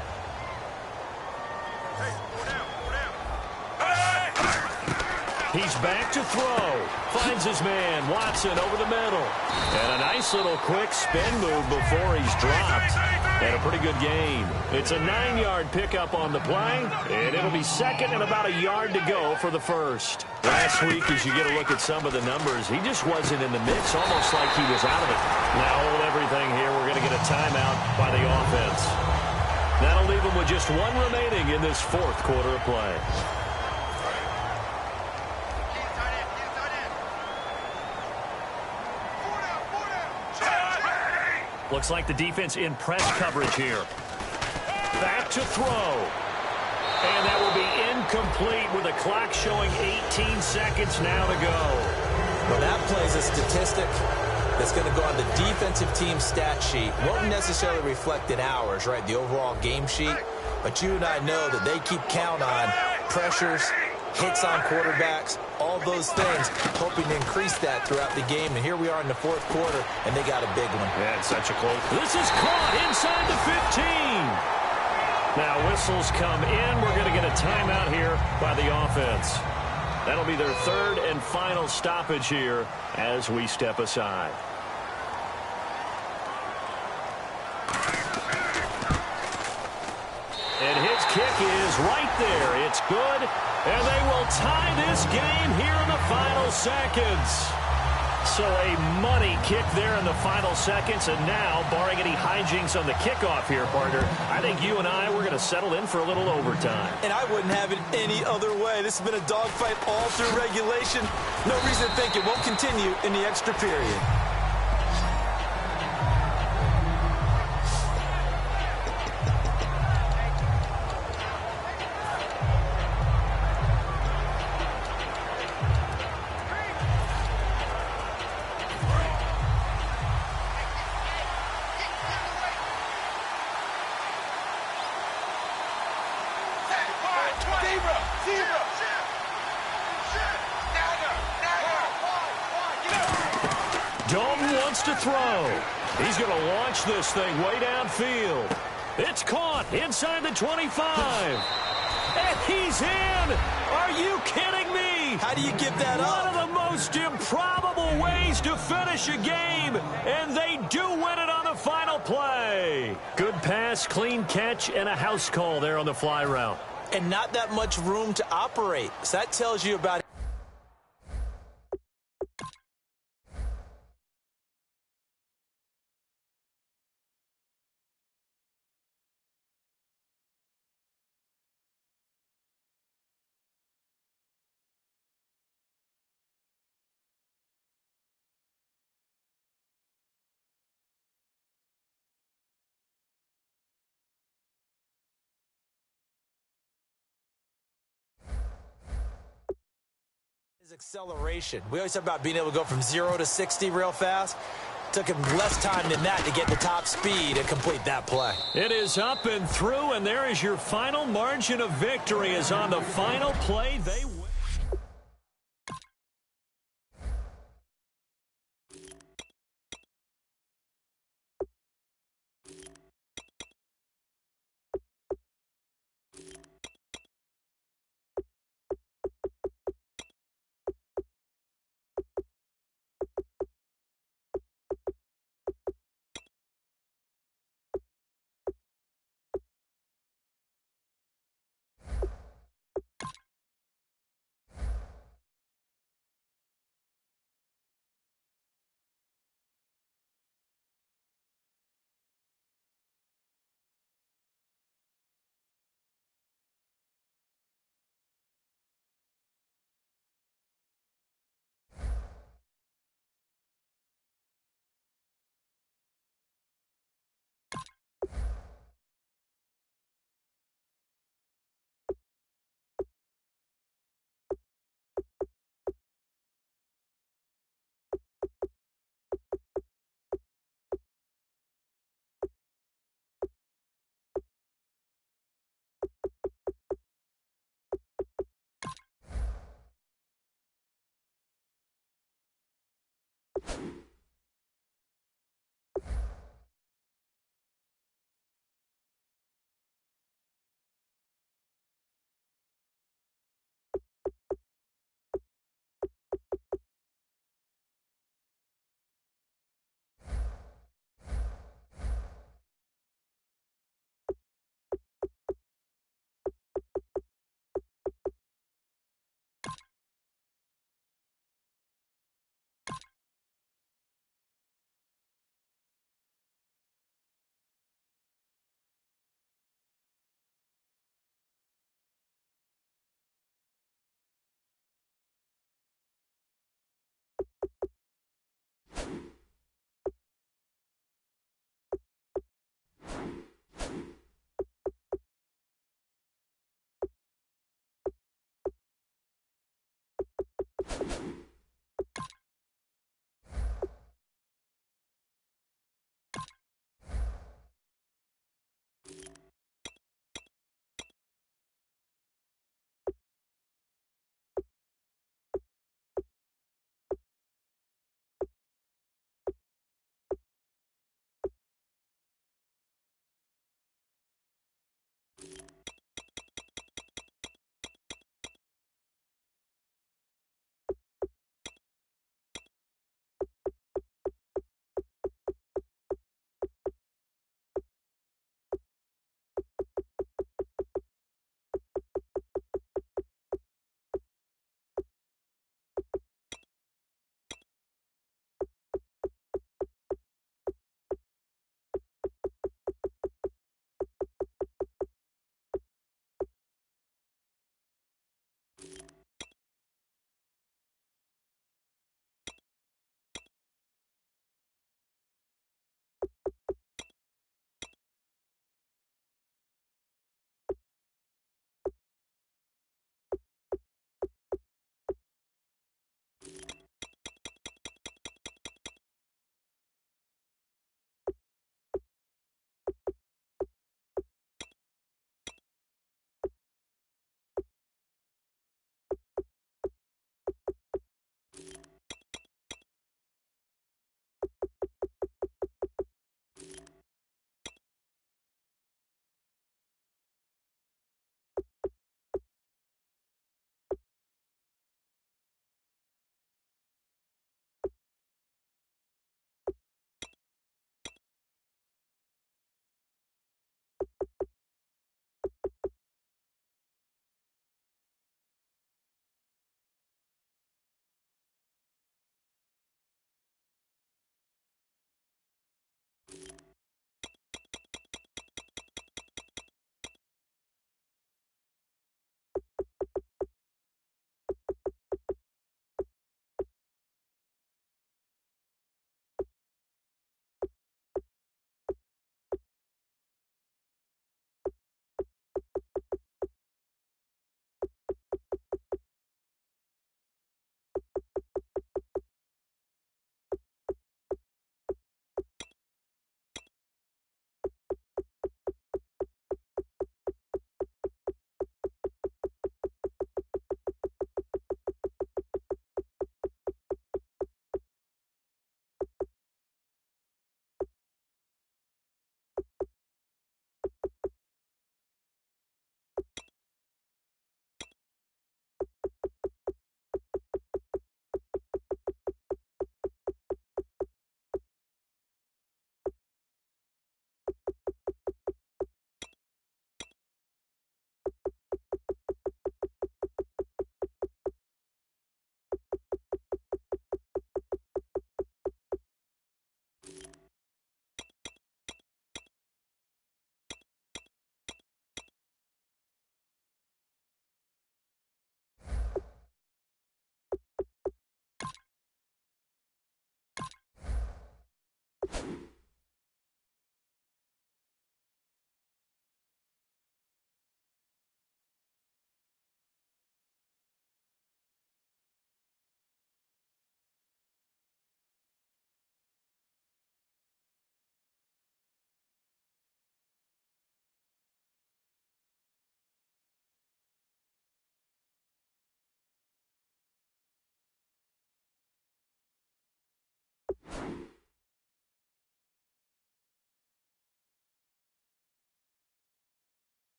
He's back to throw. Finds his man, Watson, over the middle. And a nice little quick spin move before he's dropped. And a pretty good gain. It's a 9-yard pickup on the play, and it'll be second and about a yard to go for the first. Last week, as you get a look at some of the numbers, he just wasn't in the mix, almost like he was out of it. Now hold everything here. We're going to get a timeout by the offense. That'll leave him with just one remaining in this fourth quarter of play. Looks like the defense in press coverage here. Back to throw. And that will be incomplete with the clock showing 18 seconds now to go. Well, that plays a statistic that's going to go on the defensive team stat sheet. Won't necessarily reflect in ours, right, the overall game sheet. But you and I know that they keep count on pressures, hits on quarterbacks, all those things, hoping to increase that throughout the game. And here we are in the fourth quarter, and they got a big one. Yeah, it's such a close. This is caught inside the 15. Now whistles come in. We're going to get a timeout here by the offense. That'll be their third and final stoppage here as we step aside. And his kick is right there. It's good. And they will tie this game here in the final seconds. So a money kick there in the final seconds. And now, barring any hijinks on the kickoff here, partner, I think you and I, we're going to settle in for a little overtime. And I wouldn't have it any other way. This has been a dogfight all through regulation. No reason to think it won't continue in the extra period. Dalton wants to throw. He's going to launch this thing way downfield. It's caught inside the 25. And he's in. Are you kidding me? How do you give that up? One of the most improbable ways to finish a game, and they do win it on the final play. Good pass, clean catch, and a house call there on the fly route. And not that much room to operate. So that tells you about his acceleration. We always talk about being able to go from 0 to 60 real fast. Took him less time than that to get the top speed and complete that play. It is up and through, and there is your final margin of victory is on the final play. They win.